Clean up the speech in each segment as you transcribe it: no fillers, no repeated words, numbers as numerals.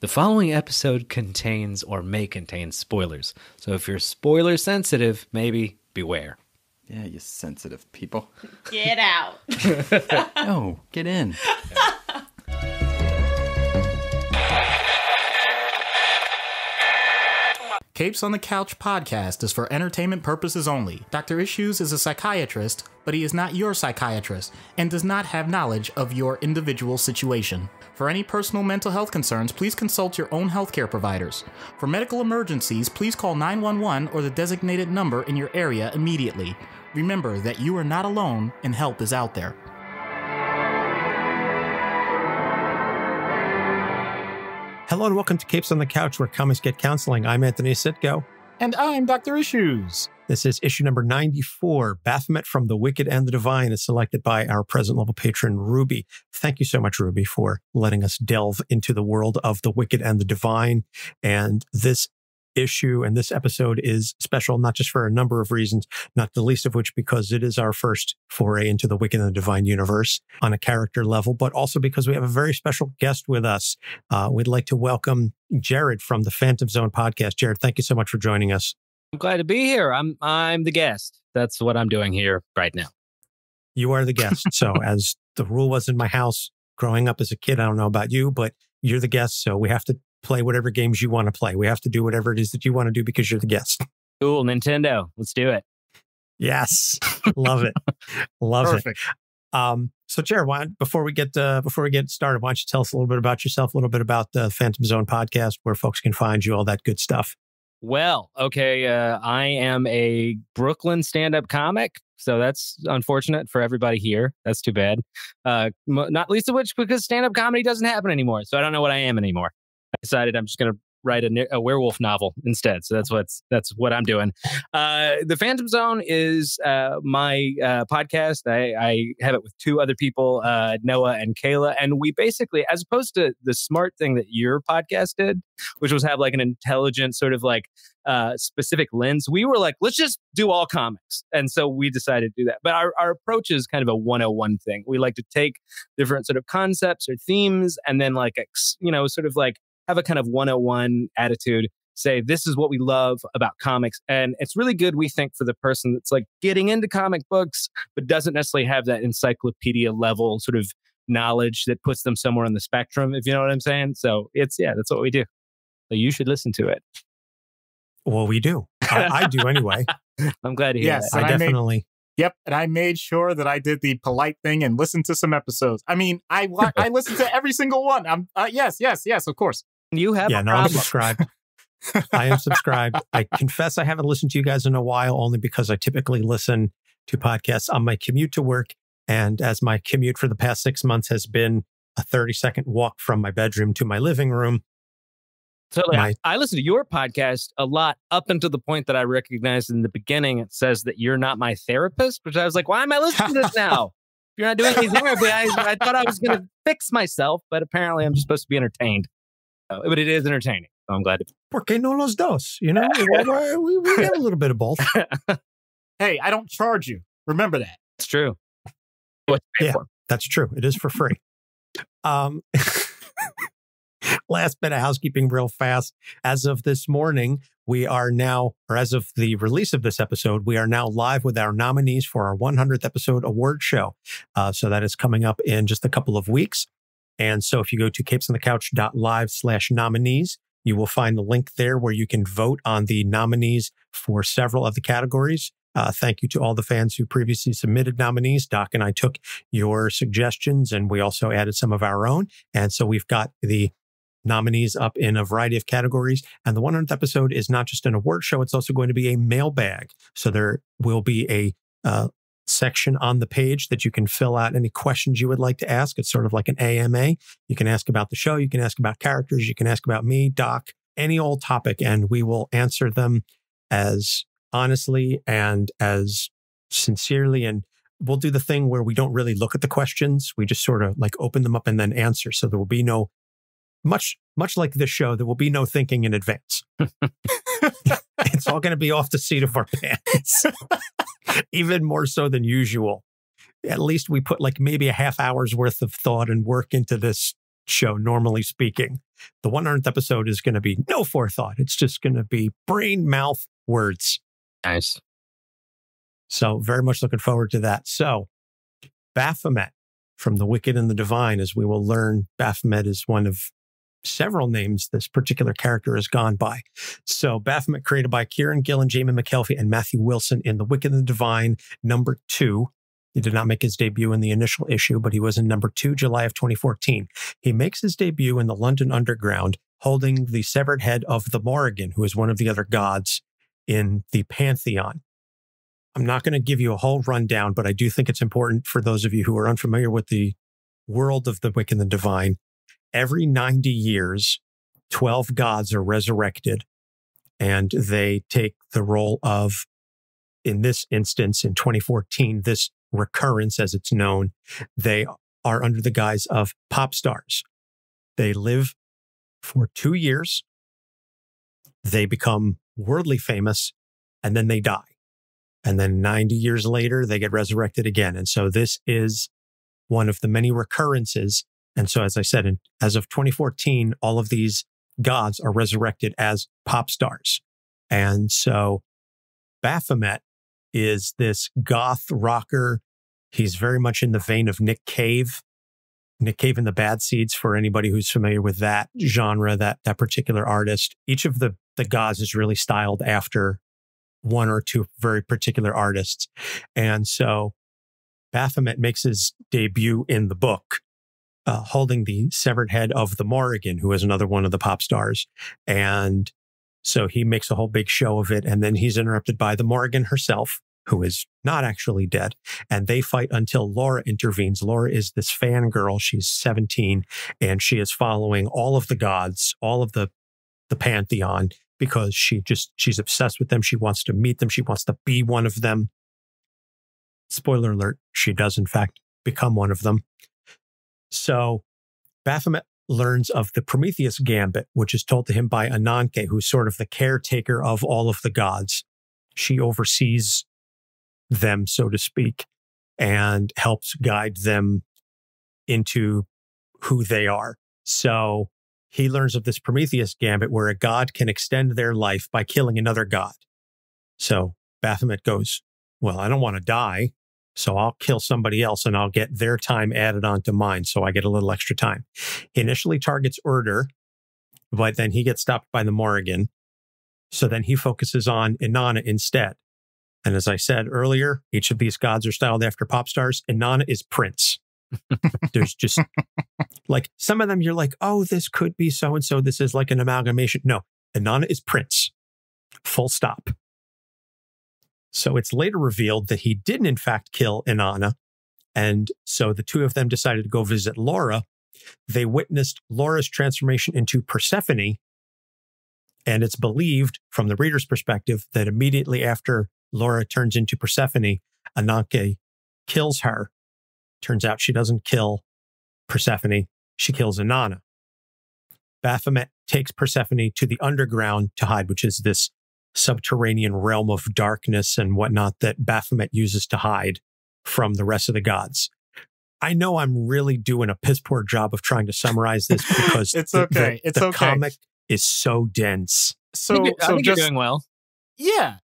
The following episode contains or may contain spoilers. So if you're spoiler sensitive, maybe beware. Yeah, you sensitive people. Get out. No, get in. Capes on the Couch podcast is for entertainment purposes only. Dr. Issues is a psychiatrist, but he is not your psychiatrist and does not have knowledge of your individual situation. For any personal mental health concerns, please consult your own healthcare providers. For medical emergencies, please call 911 or the designated number in your area immediately. Remember that you are not alone and help is out there. Hello and welcome to Capes on the Couch, where comics get counseling. I'm Anthony Sitko. And I'm Dr. Issues. This is issue number 94. Baphomet from the Wicked and the Divine is selected by our present level patron, Ruby. Thank you so much, Ruby, for letting us delve into the world of the Wicked and the Divine. And this issue and this episode is special, not just for a number of reasons, not the least of which because it is our first foray into the Wicked and the Divine universe on a character level, but also because we have a very special guest with us. We'd like to welcome Jered from the Fantom Zone podcast. Jered, thank you so much for joining us. I'm glad to be here. I'm the guest. That's what I'm doing here right now. You are the guest. So as the rule was in my house growing up as a kid, I don't know about you, but you're the guest. So we have to play whatever games you want to play. We have to do whatever it is that you want to do because you're the guest. Cool. Nintendo. Let's do it. Yes. Love it. Love Perfect. it. So Jared, before we get started, why don't you tell us a little bit about yourself, a little bit about the Fantom Zone podcast, where folks can find you, all that good stuff. Well, okay. I am a Brooklyn stand-up comic. So that's unfortunate for everybody here. That's too bad. Not least of which because stand-up comedy doesn't happen anymore. So I don't know what I am anymore. I decided I'm just going to write a werewolf novel instead. So that's what I'm doing. The Fantom Zone is my podcast. I have it with two other people, Noah and Kayla. And we basically, as opposed to the smart thing that your podcast did, which was have like an intelligent sort of like specific lens, we were like, let's just do all comics. And so we decided to do that. But our approach is kind of a 101 thing. We like to take different sort of concepts or themes and then like, sort of like have a kind of 101 attitude, say, this is what we love about comics. And it's really good, we think, for the person that's like getting into comic books, but doesn't necessarily have that encyclopedia level sort of knowledge that puts them somewhere on the spectrum, if you know what I'm saying. So that's what we do. So you should listen to it. Well, we do. I do anyway. I'm glad to hear Yes, that. I definitely. Yep, and I made sure that I did the polite thing and listened to some episodes. I mean, I listened to every single one. Yes, of course. You have a I'm problem. subscribed. I am subscribed. I confess I haven't listened to you guys in a while, only because I typically listen to podcasts on my commute to work. And as my commute for the past 6 months has been a 30-second walk from my bedroom to my living room. So I listen to your podcast a lot up until the point that I recognized in the beginning, it says that you're not my therapist, which I was like, why am I listening to this now? You're not doing any therapy. I thought I was going to fix myself, but apparently I'm just supposed to be entertained. But it is entertaining. So I'm glad to. Porque no los dos? You know, we get a little bit of both. Hey, I don't charge you. Remember that. It's true. Yeah, that's true. It is for free. Last bit of housekeeping real fast. As of this morning, we are now, or as of the release of this episode, we are now live with our nominees for our 100th episode award show. So that is coming up in just a couple of weeks. And so if you go to capesonthecouch.live/nominees, you will find the link there where you can vote on the nominees for several of the categories. Thank you to all the fans who previously submitted nominees. Doc and I took your suggestions and we also added some of our own. And so we've got the nominees up in a variety of categories. And the 100th episode is not just an award show, it's also going to be a mailbag. So there will be a section on the page that you can fill out any questions you would like to ask. It's sort of like an AMA. You can ask about the show. You can ask about characters. You can ask about me, Doc, any old topic, and we will answer them as honestly and as sincerely. And we'll do the thing where we don't really look at the questions. We just sort of like open them up and then answer. So there will be no, much like this show, there will be no thinking in advance. It's all going to be off the seat of our pants. Even more so than usual. At least we put like maybe a half hour's worth of thought and work into this show, normally speaking. The 100th episode is going to be no forethought. It's just going to be brain, mouth, words. Nice. So very much looking forward to that. So Baphomet from The Wicked and the Divine, as we will learn, Baphomet is one of several names this particular character has gone by. So Baphomet, created by Kieron Gillen, Jamie McKelvie, and Matthew Wilson in The Wicked and the Divine, number 2. He did not make his debut in the initial issue, but he was in number 2, July of 2014. He makes his debut in the London Underground, holding the severed head of the Morrigan, who is one of the other gods in the Pantheon. I'm not going to give you a whole rundown, but I do think it's important for those of you who are unfamiliar with the world of the Wicked and the Divine. Every 90 years, 12 gods are resurrected, and they take the role of, in this instance, in 2014, this recurrence, as it's known, they are under the guise of pop stars. They live for 2 years, they become worldly famous, and then they die. And then 90 years later, they get resurrected again. And so this is one of the many recurrences. And so, as I said, as of 2014, all of these gods are resurrected as pop stars. And so Baphomet is this goth rocker. He's very much in the vein of Nick Cave. Nick Cave and the Bad Seeds, for anybody who's familiar with that genre, that particular artist. Each of the gods is really styled after one or two very particular artists. And so Baphomet makes his debut in the book, holding the severed head of the Morrigan, who is another one of the pop stars. And so he makes a whole big show of it. And then he's interrupted by the Morrigan herself, who is not actually dead. And they fight until Laura intervenes. Laura is this fangirl. She's 17, and she is following all of the gods, all of the Pantheon, because she's obsessed with them. She wants to meet them. She wants to be one of them. Spoiler alert, she does in fact become one of them. So Baphomet learns of the Prometheus gambit, which is told to him by Ananke, who's sort of the caretaker of all of the gods. She oversees them, so to speak, and helps guide them into who they are. So he learns of this Prometheus gambit where a god can extend their life by killing another god. So Baphomet goes, well, I don't want to die, so I'll kill somebody else and I'll get their time added onto mine, so I get a little extra time. He initially targets Urdr, but then he gets stopped by the Morrigan. So then he focuses on Inanna instead. And as I said earlier, each of these gods are styled after pop stars. Inanna is Prince. There's just like some of them you're like, oh, this could be so-and-so. This is like an amalgamation. No, Inanna is Prince. Full stop. So it's later revealed that he didn't in fact kill Inanna. And so the two of them decided to go visit Laura. They witnessed Laura's transformation into Persephone. And it's believed from the reader's perspective that immediately after Laura turns into Persephone, Ananke kills her. Turns out she doesn't kill Persephone. She kills Inanna. Baphomet takes Persephone to the underground to hide, which is this subterranean realm of darkness and whatnot that Baphomet uses to hide from the rest of the gods. I know I'm really doing a piss poor job of trying to summarize this because the comic is so dense. I think you're doing well. Yeah.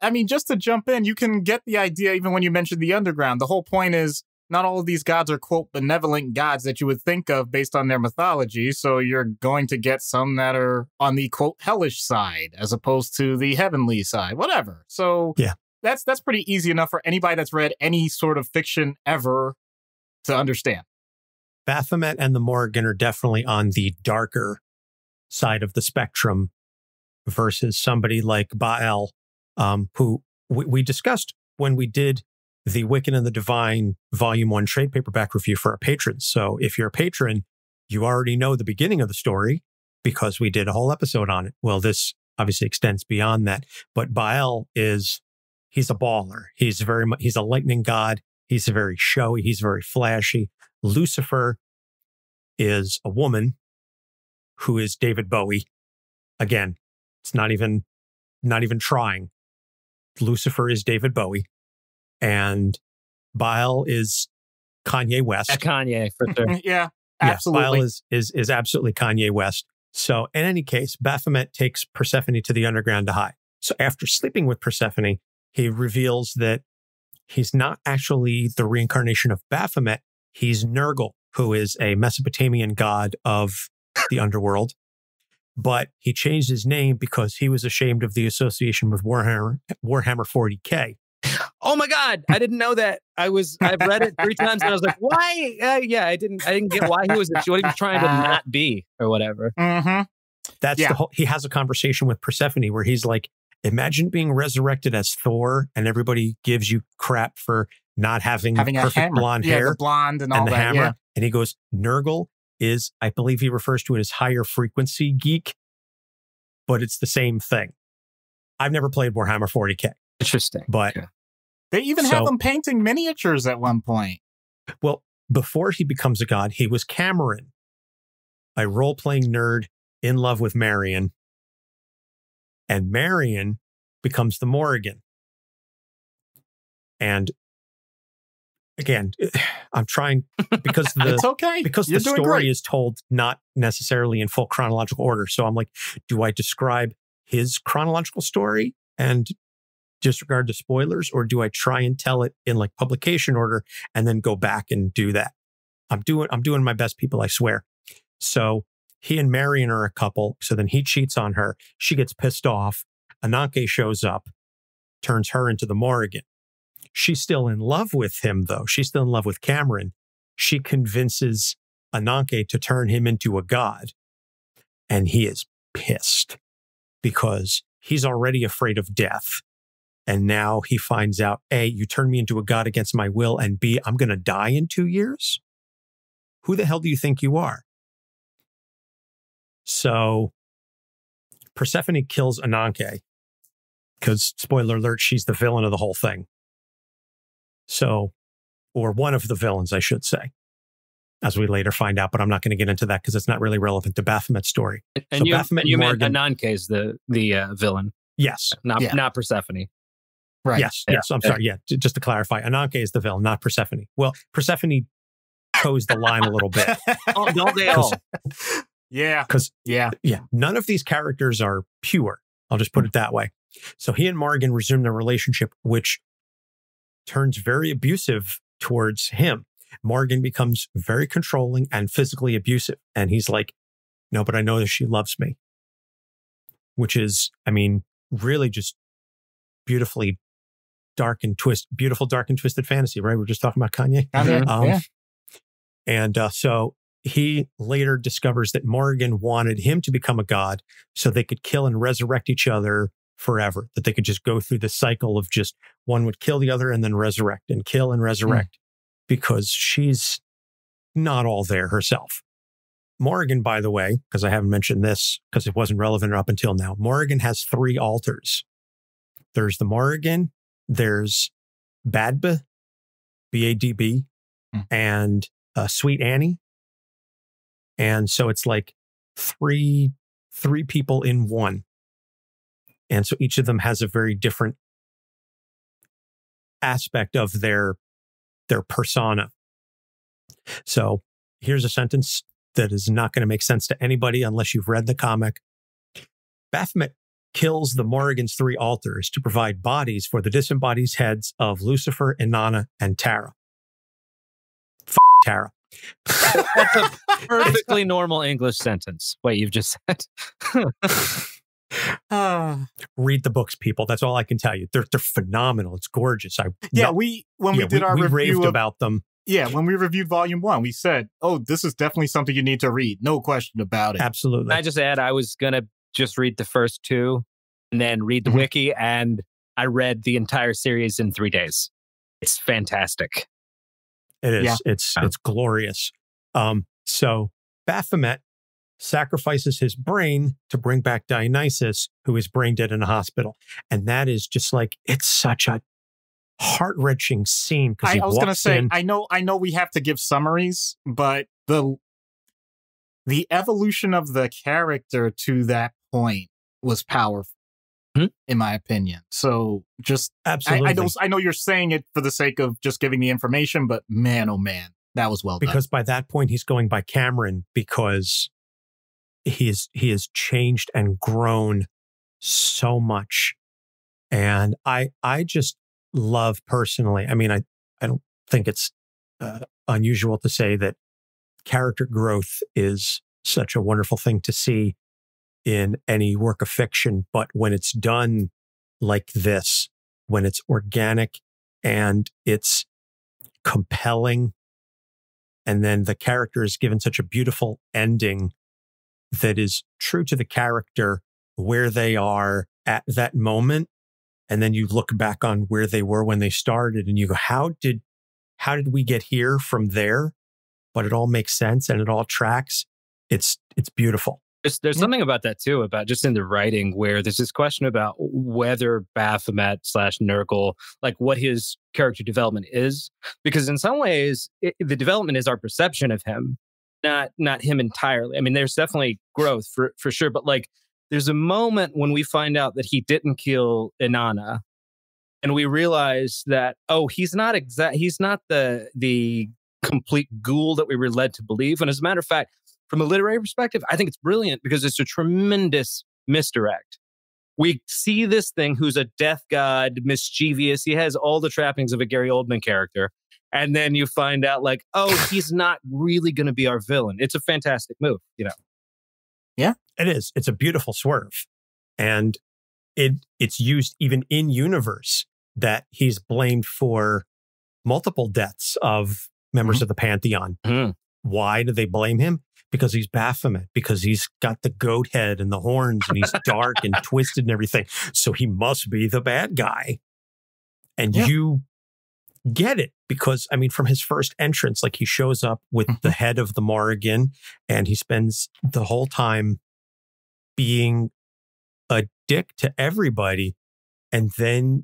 I mean, just to jump in, you can get the idea even when you mentioned the underground. The whole point is not all of these gods are, quote, benevolent gods that you would think of based on their mythology. So you're going to get some that are on the, quote, hellish side as opposed to the heavenly side, whatever. So yeah, that's pretty easy enough for anybody that's read any sort of fiction ever to understand. Baphomet and the Morrigan are definitely on the darker side of the spectrum versus somebody like Baal, who we discussed when we did the Wicked and the Divine Volume 1 trade paperback review for our patrons. So if you're a patron, you already know the beginning of the story because we did a whole episode on it. Well, this obviously extends beyond that. But Baal he's a baller. He's a lightning god. He's very showy. He's very flashy. Lucifer is a woman who is David Bowie. Again, it's not even trying. Lucifer is David Bowie. And Baal is Kanye West. Kanye, for sure. Yeah, absolutely. Baal is absolutely Kanye West. So in any case, Baphomet takes Persephone to the underground to hide. So after sleeping with Persephone, he reveals that he's not actually the reincarnation of Baphomet. He's Nergal, who is a Mesopotamian god of the underworld. But he changed his name because he was ashamed of the association with Warhammer 40K. Oh my God, I didn't know that. I've read it 3 times and I was like, why? I didn't get why what he was trying to not be or whatever. Mm-hmm. That's the whole, he has a conversation with Persephone where he's like, imagine being resurrected as Thor and everybody gives you crap for not having perfect blonde hair. The blonde and all the that. Hammer. Yeah. And he goes, Nergal is, I believe he refers to it as higher frequency geek, but it's the same thing. I've never played Warhammer 40K. Interesting. But they even have him painting miniatures at one point. Well, before he becomes a god, he was Cameron, a role-playing nerd in love with Marian. And Marian becomes the Morrigan. And again, I'm trying because it's okay. Because You're the story is told not necessarily in full chronological order. So I'm like, do I describe his chronological story and disregard the spoilers, or do I try and tell it in like publication order and then go back and do that? I'm doing my best, people, I swear. So he and Marian are a couple. So then he cheats on her. She gets pissed off. Ananke shows up, turns her into the Morrigan. She's still in love with him, though. She's still in love with Cameron. She convinces Ananke to turn him into a god. And he is pissed because he's already afraid of death. And now he finds out, A, you turned me into a god against my will, and B, I'm going to die in 2 years? Who the hell do you think you are? So Persephone kills Ananke because, spoiler alert, she's the villain of the whole thing. So, or one of the villains, I should say, as we later find out, but I'm not going to get into that because it's not really relevant to Baphomet's story. And so you meant Ananke is the villain. Yes. Not Persephone. Right. Yes. I'm sorry. Yeah. Just to clarify, Ananke is the villain, not Persephone. Well, Persephone toes the line a little bit. Oh, don't they all? Yeah. Because none of these characters are pure. I'll just put it that way. So he and Morrigan resume their relationship, which turns very abusive towards him. Morrigan becomes very controlling and physically abusive. And he's like, no, but I know that she loves me. Which is, I mean, really just beautiful, dark and twisted fantasy, right? We're just talking about Kanye. And so he later discovers that Morrigan wanted him to become a god so they could kill and resurrect each other forever, that they could just go through the cycle of just one would kill the other and then resurrect and kill and resurrect because she's not all there herself. Morrigan, by the way, because I haven't mentioned this because it wasn't relevant up until now, Morrigan has 3 altars. There's the Morrigan, there's Badb, B-A-D-B, and Sweet Annie. And so it's like three people in one. And so each of them has a very different aspect of their persona. So here's a sentence that is not going to make sense to anybody unless you've read the comic. Baphomet kills the Morrigan's 3 altars to provide bodies for the disembodied heads of Lucifer, Inanna, and Tara. Tara. That's a perfectly normal English sentence. What you've just said. Read the books, people. That's all I can tell you. They're phenomenal. It's gorgeous. We did our review raved about them. Yeah, when we reviewed Volume 1, we said, "Oh, this is definitely something you need to read. No question about it." Absolutely. I just add, I was gonna just read the first 2, and then read the wiki, and I read the entire series in 3 days. It's fantastic. It is. Yeah. It's glorious. So Baphomet sacrifices his brain to bring back Dionysus, who is brain dead in a hospital. And that is just like, it's such a heart-wrenching scene. I was going to say, I know we have to give summaries, but the evolution of the character to that was powerful, in my opinion. So just, absolutely. I know you're saying it for the sake of just giving the information, but man, oh man, that was well done. Because by that point, he's going by Cameron because he has changed and grown so much. And I just love personally, I mean, I don't think it's unusual to say that character growth is such a wonderful thing to see in any work of fiction. But when it's done like this, when it's organic and it's compelling, and then the character is given such a beautiful ending that is true to the character, where they are at that moment. And then you look back on where they were when they started and you go, how did we get here from there? But it all makes sense and it all tracks. It's beautiful. There's something about that too, about just in the writing, where there's this question about whether Baphomet / Nergal, like what his character development is. Because in some ways, the development is our perception of him, not him entirely. I mean, there's definitely growth for sure. But like, there's a moment when we find out that he didn't kill Inanna, and we realize that, oh, he's not the complete ghoul that we were led to believe. And as a matter of fact, from a literary perspective, I think it's brilliant because it's a tremendous misdirect. We see this thing who's a death god, mischievous. He has all the trappings of a Gary Oldman character. And then you find out like, oh, he's not really going to be our villain. It's a fantastic move, you know? Yeah, it is. It's a beautiful swerve. And it's used even in universe that he's blamed for multiple deaths of members of the Pantheon. Why do they blame him? Because he's Baphomet, because he's got the goat head and the horns and he's dark and twisted and everything. So he must be the bad guy. And you get it because, I mean, from his first entrance, like he shows up with the head of the Morrigan and he spends the whole time being a dick to everybody. And then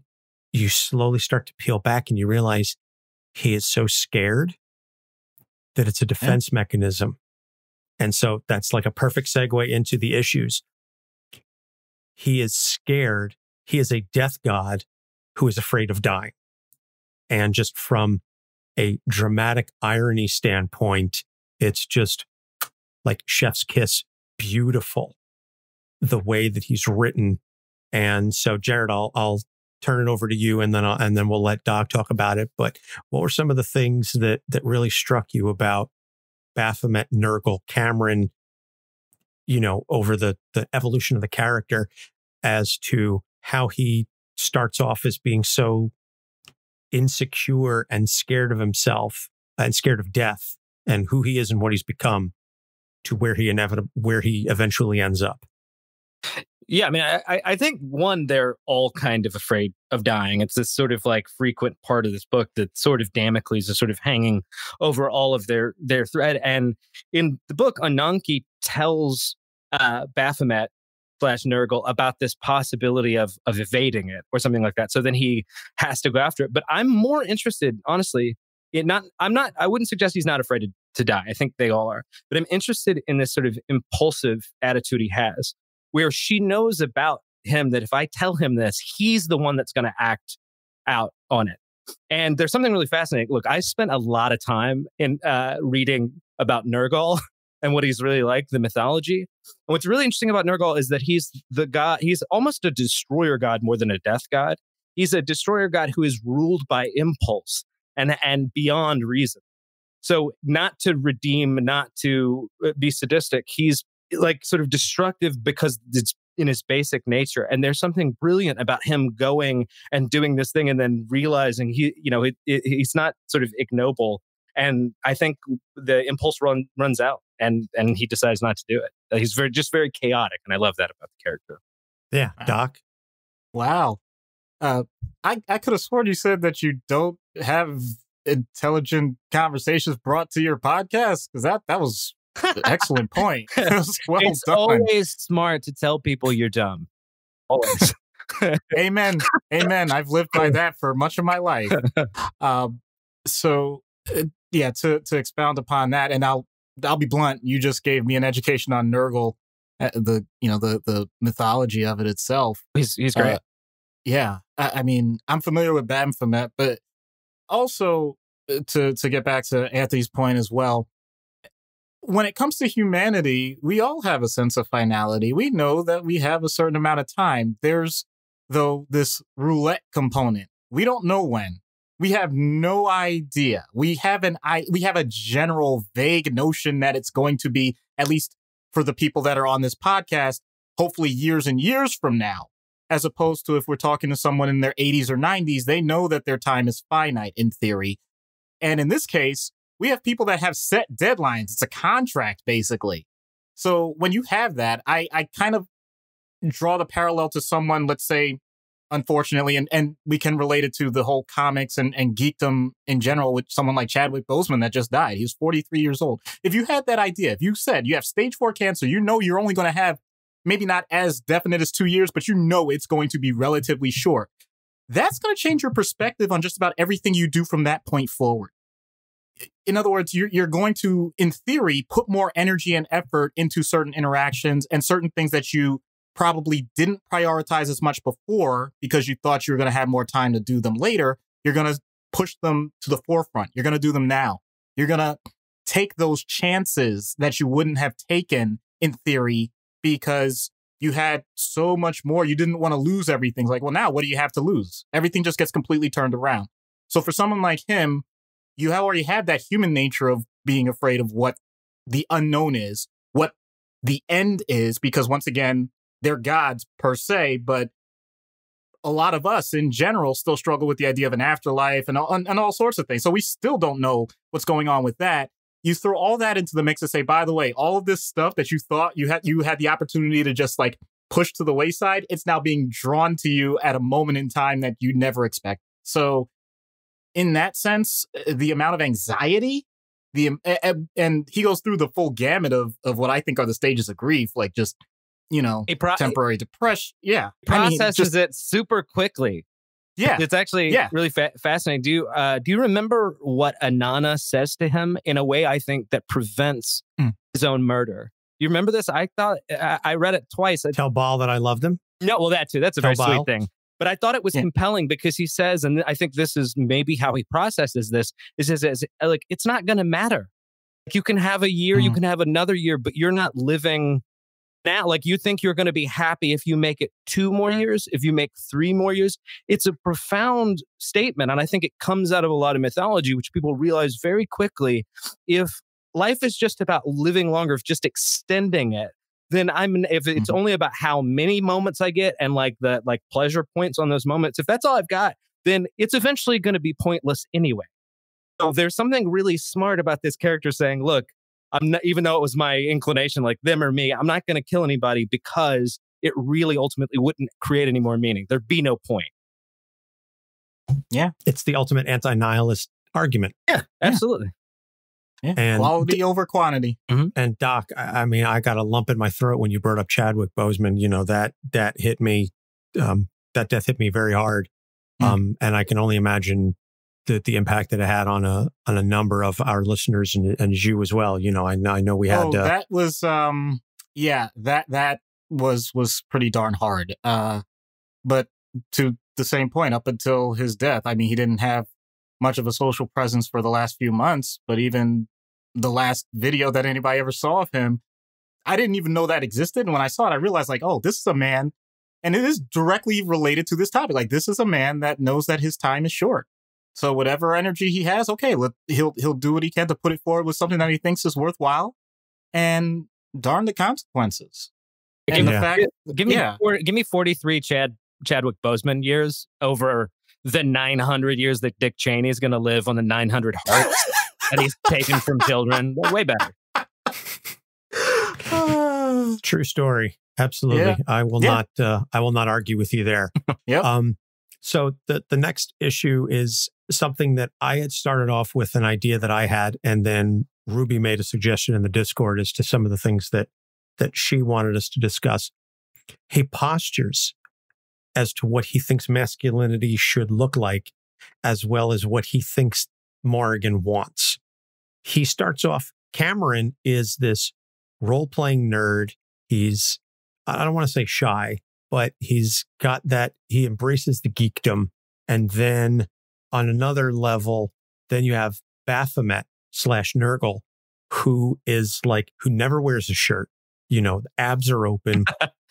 you slowly start to peel back and you realize he is so scared that it's a defense mechanism. And so that's like a perfect segue into the issues. He is scared. He is a death god who is afraid of dying. And just from a dramatic irony standpoint, it's just like chef's kiss, beautiful, the way that he's written. And so, Jered, I'll turn it over to you, and then we'll let Doc talk about it. But what were some of the things that really struck you about Baphomet, Nergal, Cameron, you know, over the evolution of the character as to how he starts off as being so insecure and scared of himself and scared of death and who he is and what he's become to where he eventually ends up? Yeah, I mean, I think one, they're all kind of afraid of dying. It's this sort of like frequent part of this book that sort of Damocles is sort of hanging over all of their thread. And in the book, Ananke tells Baphomet / Nergal about this possibility of evading it or something like that. So then he has to go after it. But I'm more interested, honestly, I wouldn't suggest he's not afraid to die. I think they all are. But I'm interested in this sort of impulsive attitude he has, where she knows about him that if I tell him this, he's the one that's going to act out on it. And there's something really fascinating. Look, I spent a lot of time in reading about Nergal and what he's really like, the mythology. And what's really interesting about Nergal is that he's the god, he's almost a destroyer god more than a death god. He's a destroyer god who is ruled by impulse and beyond reason. So not to redeem, not to be sadistic, he's like sort of destructive because it's in his basic nature. And there's something brilliant about him going and doing this thing and then realizing he's not sort of ignoble. And I think the impulse runs out and he decides not to do it. He's very chaotic. And I love that about the character. Yeah. Doc? Wow. I could have sworn you said that you don't have intelligent conversations brought to your podcast, because that was excellent point. It's done. Always smart to tell people you're dumb. Always. Amen. I've lived by that for much of my life. So to expound upon that, and I'll be blunt. You just gave me an education on Nergal, the mythology of it itself. He's great. Yeah, I mean, I'm familiar with Baphomet, but also to get back to Anthony's point as well. when it comes to humanity, we all have a sense of finality. We know that we have a certain amount of time. There's, though, this roulette component. We don't know when. We have no idea. We have a general vague notion that it's going to be, at least for the people that are on this podcast, hopefully years and years from now, as opposed to if we're talking to someone in their 80s or 90s, they know that their time is finite in theory. And in this case, we have people that have set deadlines. It's a contract, basically. So when you have that, I kind of draw the parallel to someone, let's say, unfortunately, and we can relate it to the whole comics and geekdom in general with someone like Chadwick Boseman that just died. He was 43 years old. If you had that idea, if you said you have stage 4 cancer, you know you're only going to have maybe not as definite as 2 years, but you know it's going to be relatively short. That's going to change your perspective on just about everything you do from that point forward. In other words, you're going to, in theory, put more energy and effort into certain interactions and certain things that you probably didn't prioritize as much before because you thought you were going to have more time to do them later. You're going to push them to the forefront. You're going to do them now. You're going to take those chances that you wouldn't have taken, in theory, because you had so much more. You didn't want to lose everything. Like, well, now what do you have to lose? Everything just gets completely turned around. So for someone like him, you already have that human nature of being afraid of what the unknown is, what the end is, because once again, they're gods per se, but a lot of us in general still struggle with the idea of an afterlife and all sorts of things. So we still don't know what's going on with that. You throw all that into the mix and say, by the way, all of this stuff that you thought you had the opportunity to just like push to the wayside, it's now being drawn to you at a moment in time that you never expect. So in that sense, the amount of anxiety, and he goes through the full gamut of what I think are the stages of grief, like just, temporary depression. Yeah. Processes it super quickly. Yeah. It's actually really fascinating. Do you remember what Inanna says to him in a way I think that prevents his own murder? Do you remember this? I thought I read it twice. Tell Baal that I loved him? No, well, that too. That's a very sweet thing. But I thought it was compelling because he says, and I think this is maybe how he processes this, is like, it's not going to matter. Like, you can have a year, you can have another year, but you're not living now. Like, you think you're going to be happy if you make it 2 more years, if you make 3 more years. It's a profound statement. And I think it comes out of a lot of mythology, which people realize very quickly. If life is just about living longer, if just extending it, then if it's only about how many moments I get and like the pleasure points on those moments, if that's all I've got, then it's eventually going to be pointless anyway. So there's something really smart about this character saying, look, I'm not, even though it was my inclination, like them or me, I'm not going to kill anybody because it really ultimately wouldn't create any more meaning. There'd be no point. Yeah. It's the ultimate anti-nihilist argument. Yeah, absolutely. Yeah. And quality over quantity. And Doc, I mean, I got a lump in my throat when you brought up Chadwick Boseman. That hit me. That death hit me very hard. And I can only imagine the impact that it had on a number of our listeners and you as well. I know we had that was that was pretty darn hard. But to the same point, up until his death, I mean, he didn't have much of a social presence for the last few months, but even the last video that anybody ever saw of him, I didn't even know that existed. And when I saw it, I realized like, oh, this is a man, and it is directly related to this topic. Like, this is a man that knows that his time is short. So whatever energy he has, okay, he'll do what he can to put it forward with something that he thinks is worthwhile, and darn the consequences. And the fact, give me 43 Chadwick Boseman years over the 900 years that Dick Cheney is going to live on the 900 hearts that he's taken from children. Way better. True story. Absolutely. Yeah. I will not argue with you there. So the next issue is something that I had started off with, an idea that I had, and then Ruby made a suggestion in the Discord as to some of the things that she wanted us to discuss. He postures as to what he thinks masculinity should look like, as well as what he thinks Morrigan wants. He starts off, Cameron is this role-playing nerd. He's, I don't want to say shy, but he's got that, he embraces the geekdom. And then on another level, then you have Baphomet / Nergal, who never wears a shirt. You know, the abs are open.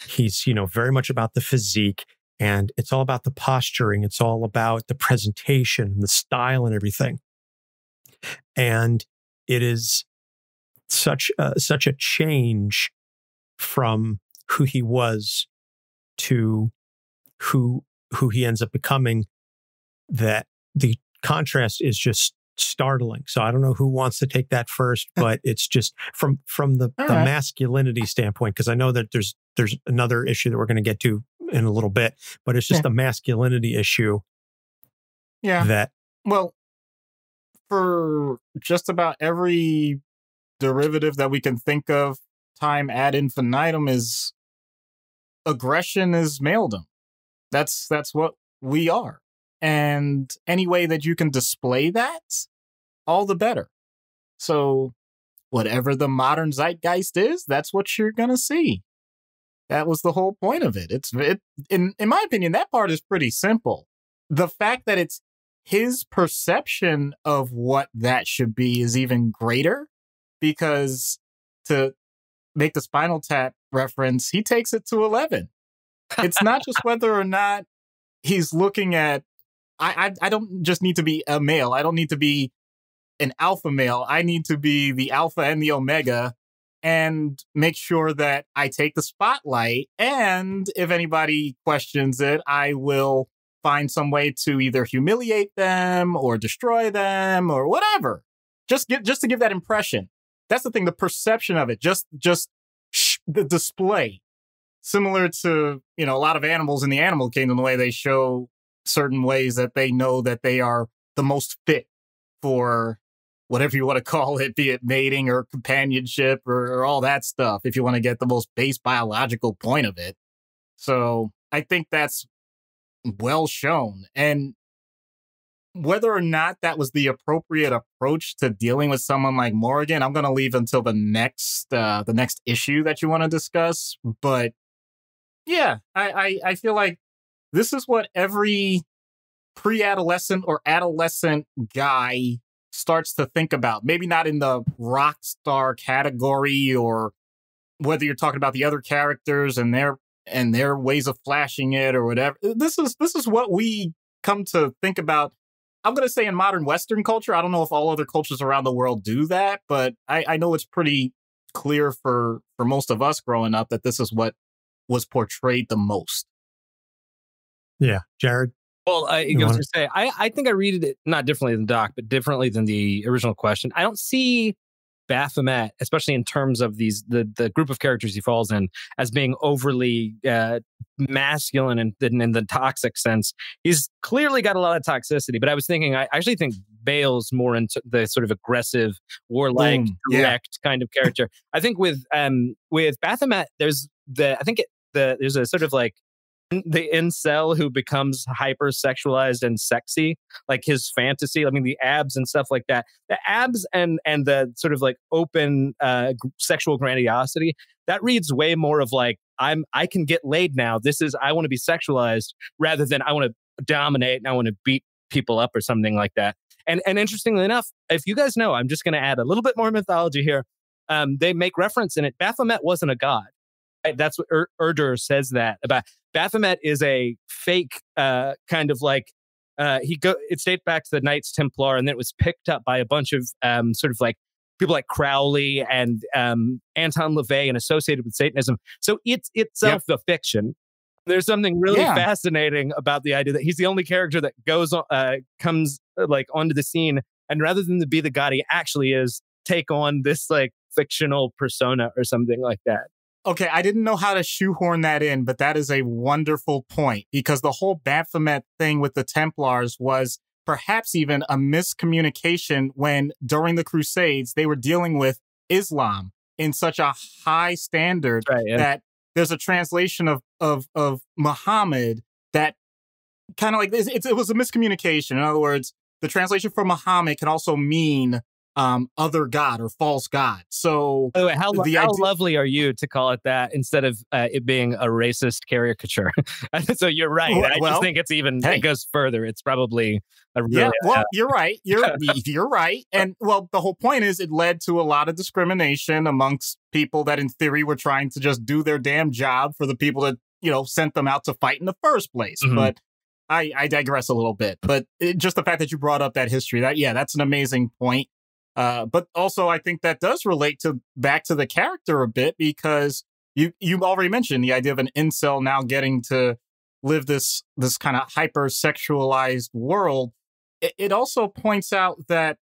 He's, very much about the physique, and it's all about the posturing. It's all about the presentation and the style and everything. And it is such a change from who he was to who he ends up becoming, that the contrast is just startling. So I don't know who wants to take that first, but it's just from the masculinity standpoint, because I know that there's another issue that we're going to get to in a little bit, but it's just a masculinity issue. Yeah. Well, for just about every derivative that we can think of, time ad infinitum, is aggression is maledom. That's what we are. And any way that you can display that, all the better. So whatever the modern zeitgeist is, that's what you're going to see. That was the whole point of it. In my opinion, that part is pretty simple. The fact that it's his perception of what that should be is even greater, because, to make the Spinal Tap reference, he takes it to 11. It's not just whether or not he's looking at, I don't just need to be a male. I don't need to be an alpha male. I need to be the alpha and the omega, and make sure that I take the spotlight. And if anybody questions it, I will find some way to either humiliate them or destroy them or whatever. Just to give that impression. That's the thing, the perception of it, just the display. Similar to, a lot of animals in the animal kingdom, the way they show certain ways that they know that they are the most fit for whatever you want to call it, be it mating or companionship or all that stuff, if you want to get the most base biological point of it. So I think that's well shown. And whether or not that was the appropriate approach to dealing with someone like Morrigan, I'm going to leave until the next issue that you want to discuss. But yeah, I feel like this is what every pre-adolescent or adolescent guy starts to think about. Maybe not in the rock star category, or whether you're talking about the other characters and their ways of flashing it or whatever. This is what we come to think about. I'm going to say in modern Western culture. I don't know if all other cultures around the world do that, but I know it's pretty clear for most of us growing up that this is what was portrayed the most. Yeah. Jered? Well, I was going to say, I think I read it not differently than Doc, but differently than the original question. I don't see Baphomet, especially in terms of the group of characters he falls in, as being overly masculine and in the toxic sense. He's clearly got a lot of toxicity, but I was thinking, I actually think Bale's more into the sort of aggressive, warlike, direct kind of character. I think with Baphomet, there's a sort of like the incel who becomes hyper-sexualized and sexy, like his fantasy. I mean, the abs and stuff like that. The abs and the sort of like open sexual grandiosity, that reads way more of like, I can get laid now. I want to be sexualized, rather than I want to dominate and I want to beat people up or something like that. And interestingly enough, if you guys know, I'm just going to add a little bit more mythology here. They make reference in it. Baphomet wasn't a god. Right? That's what Urdr says that about. Baphomet is a fake kind of like it dates back to the Knights Templar, and then it was picked up by a bunch of sort of like people like Crowley and Anton LaVey, and associated with Satanism. So it's itself a fiction. There's something really fascinating about the idea that he's the only character that comes like onto the scene, and rather than to be the god he actually is, take on this like fictional persona or something like that. Okay, I didn't know how to shoehorn that in, but that is a wonderful point, because the whole Baphomet thing with the Templars was perhaps even a miscommunication when, during the Crusades, they were dealing with Islam in such a high standard that there's a translation of Muhammad that kind of like, it was a miscommunication. In other words, the translation for Muhammad can also mean other god or false god. So by the way, how lovely are you to call it that instead of it being a racist caricature? So you're right. I just think it's even, it goes further. It's probably a really, you're right. You're right. And well, the whole point is it led to a lot of discrimination amongst people that in theory were trying to just do their damn job for the people that, sent them out to fight in the first place. Mm-hmm. But I digress a little bit. But just the fact that you brought up that history, that's an amazing point. But also, I think that does relate back to the character a bit, because you already mentioned the idea of an incel now getting to live this kind of hyper-sexualized world. It also points out that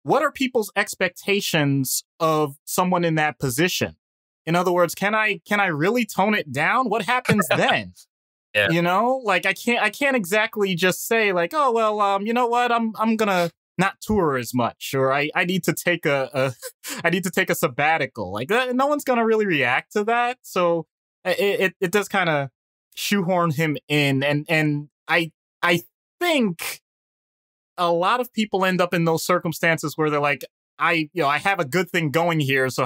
what are people's expectations of someone in that position? In other words, can I really tone it down? What happens then? Yeah. I can't exactly just say like, oh well, you know what, I'm gonna not tour as much, or I need to take a sabbatical. Like no one's gonna really react to that. So it does kind of shoehorn him in, and I think a lot of people end up in those circumstances where they're like, I have a good thing going here, so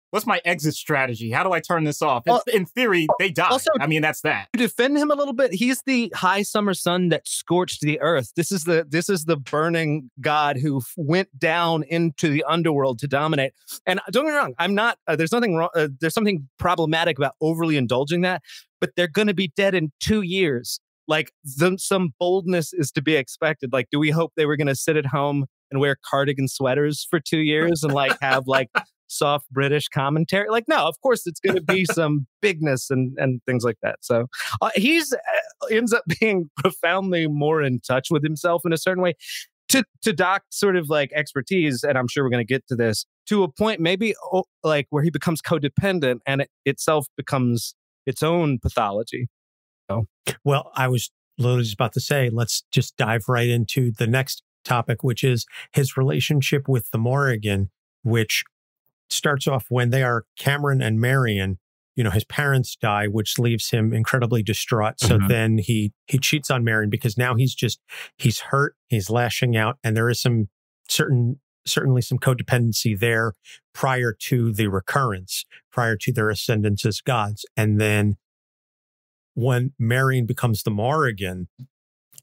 what's my exit strategy? How do I turn this off? Well, in theory, they die. Also, I mean, that's that. To defend him a little bit, he's the high summer sun that scorched the earth. This is the burning god who went down into the underworld to dominate. And don't get me wrong, I'm not. There's nothing wrong. There's something problematic about overly indulging that. But they're going to be dead in 2 years. Like some boldness is to be expected. Like, do we hope they were going to sit at home and wear cardigan sweaters for 2 years and like have like soft British commentary? Like, no, of course it's going to be some bigness and things like that. So he's ends up being profoundly more in touch with himself in a certain way to Doc's sort of like expertise. And I'm sure we're going to get to this to a point maybe like where he becomes codependent and it itself becomes its own pathology. So. Well, I was literally just about to say, let's just dive right into the next topic, which is his relationship with the Morrigan, which starts off when they are Cameron and Marian. His parents die, which leaves him incredibly distraught. So then he cheats on Marian because now he's hurt, he's lashing out, and there is certainly some codependency there prior to the recurrence, prior to their ascendance as gods. And then when Marian becomes the Morrigan,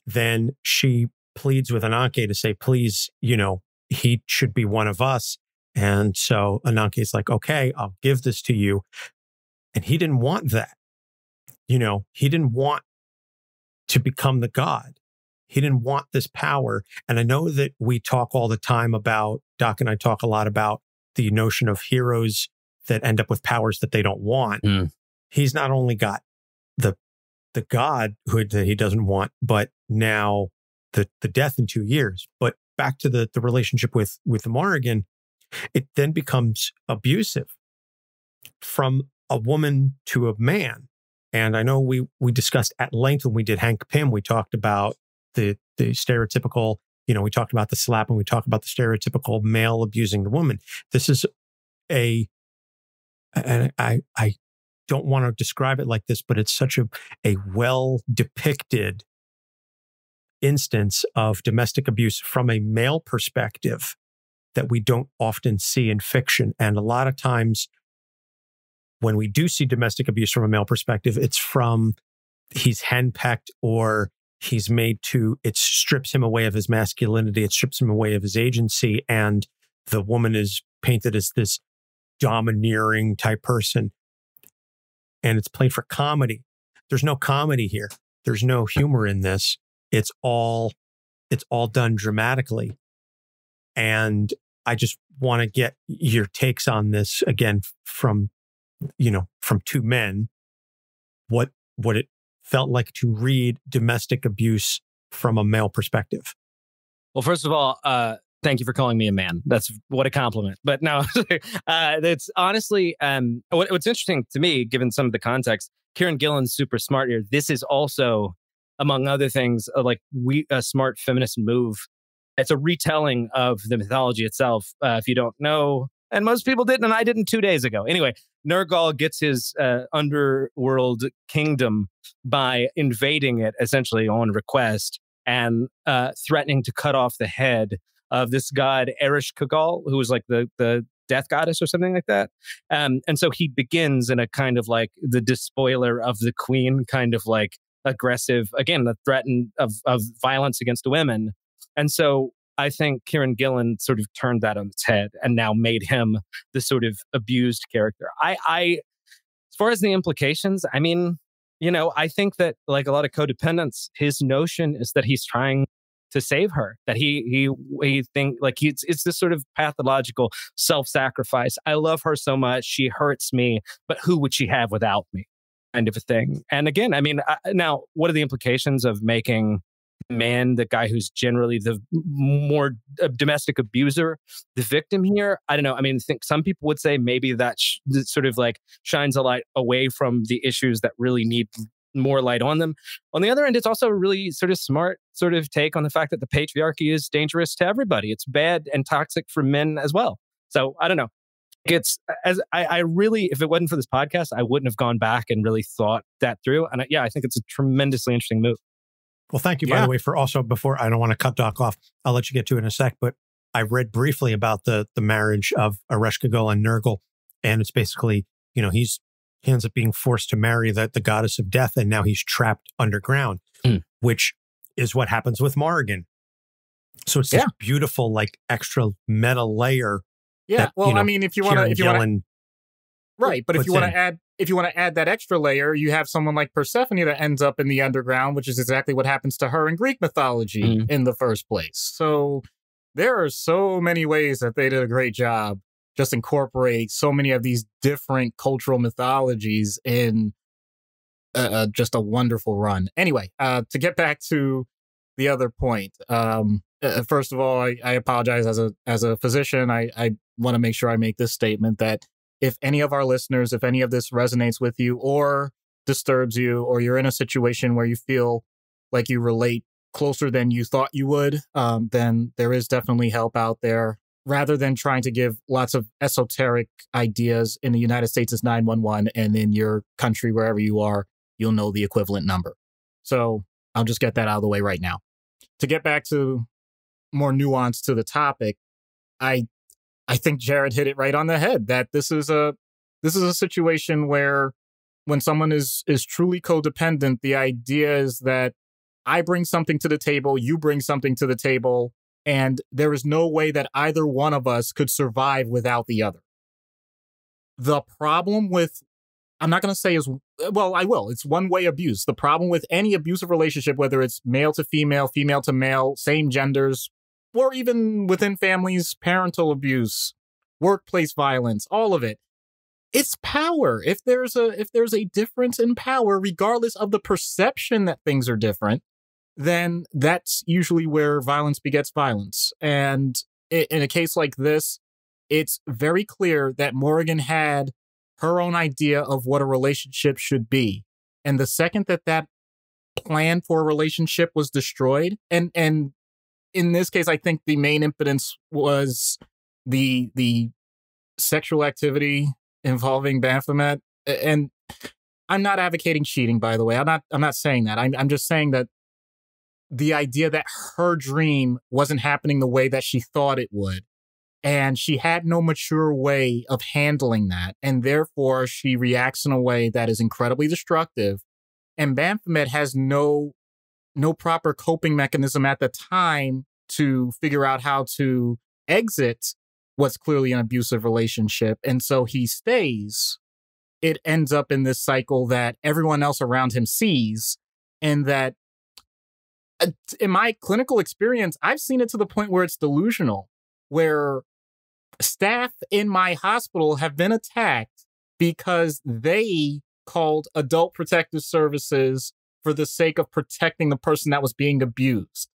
then she pleads with Ananke to say, please, he should be one of us. And so Ananke's like, okay, I'll give this to you. And he didn't want that. He didn't want to become the god. He didn't want this power. And I know that we talk all the time about, Doc and I talk a lot about the notion of heroes that end up with powers that they don't want. He's not only got the godhood that he doesn't want, but now the death in 2 years. But back to the relationship with the Morrigan, it then becomes abusive from a woman to a man. And I know we discussed at length when we did Hank Pym, we talked about the stereotypical, we talked about the slap and we talked about the stereotypical male abusing the woman. This is and I don't want to describe it like this, but it's such a well depicted instance of domestic abuse from a male perspective that we don't often see in fiction. And a lot of times when we do see domestic abuse from a male perspective, it's from he's henpecked or he's made to, it strips him away of his masculinity. It strips him away of his agency. And the woman is painted as this domineering type person. And it's played for comedy. There's no comedy here. There's no humor in this. It's all done dramatically. And I just want to get your takes on this again from two men, what it felt like to read domestic abuse from a male perspective. Well, first of all, thank you for calling me a man. That's what a compliment. But no, it's honestly, what's interesting to me, given some of the context, Kieron Gillen's super smart here. This is also, among other things, a smart feminist move. It's a retelling of the mythology itself. If you don't know, and most people didn't, and I didn't 2 days ago. Anyway, Nergal gets his underworld kingdom by invading it essentially on request and threatening to cut off the head of this god Ereshkigal, who was like the death goddess or something like that. And so he begins in a kind of like the despoiler of the queen, kind of like aggressive, again, the threat of violence against women. And so I think Kieron Gillen sort of turned that on its head and now made him the sort of abused character. I as far as the implications, I mean, you know, I think that like a lot of codependents, his notion is that he's trying to save her, that he think like it's this sort of pathological self-sacrifice. I love her so much, she hurts me, but who would she have without me? Kind of a thing. And again, I mean, now what are the implications of making man, the guy who's generally the more domestic abuser, the victim here? I don't know. I mean, I think some people would say maybe that sort of like shines a light away from the issues that really need more light on them. On the other end, it's also a really sort of smart sort of take on the fact that the patriarchy is dangerous to everybody. It's bad and toxic for men as well. So I don't know. It's as I really, if it wasn't for this podcast, I wouldn't have gone back and really thought that through. And yeah, I think it's a tremendously interesting move. Well, thank you, by the way, for also, before, I don't want to cut Doc off, I'll let you get to it in a sec, but I read briefly about the marriage of Ereshkigal and Nergal, and it's basically, you know, he ends up being forced to marry the goddess of death, and now he's trapped underground, which is what happens with Morrigan. So it's this beautiful, like, extra meta layer. Yeah, that, well, you know, I mean, if you want to, right, but if you want to add that extra layer, you have someone like Persephone that ends up in the underground, which is exactly what happens to her in Greek mythology in the first place. So there are so many ways that they did a great job just incorporate so many of these different cultural mythologies in just a wonderful run. Anyway, to get back to the other point, first of all, I apologize as a physician. I want to make sure I make this statement that if any of our listeners, if any of this resonates with you or disturbs you, or you're in a situation where you feel like you relate closer than you thought you would, then there is definitely help out there. Rather than trying to give lots of esoteric ideas, in the United States it's 911, and in your country, wherever you are, you'll know the equivalent number. So I'll just get that out of the way right now. To get back to more nuance to the topic, I think Jered hit it right on the head, that this is a situation where when someone is truly codependent, the idea is that I bring something to the table, you bring something to the table, and there is no way that either one of us could survive without the other. The problem with, I'm not going to say is, well, I will. It's one-way abuse. The problem with any abusive relationship, whether it's male to female, female to male, same genders, or even within families, parental abuse, workplace violence, all of it, it's power. If there's a difference in power, regardless of the perception that things are different, then that's usually where violence begets violence. And in a case like this, it's very clear that Morrigan had her own idea of what a relationship should be. And the second that plan for a relationship was destroyed, and in this case, I think the main impotence was the sexual activity involving Baphomet. And I'm not advocating cheating, by the way. I'm not saying that. I'm just saying that the idea that her dream wasn't happening the way that she thought it would, and she had no mature way of handling that, and therefore she reacts in a way that is incredibly destructive. And Baphomet has no proper coping mechanism at the time to figure out how to exit what's clearly an abusive relationship. And so he stays. It ends up in this cycle that everyone else around him sees, and that in my clinical experience, I've seen it to the point where it's delusional, where staff in my hospital have been attacked because they called adult protective services for the sake of protecting the person that was being abused.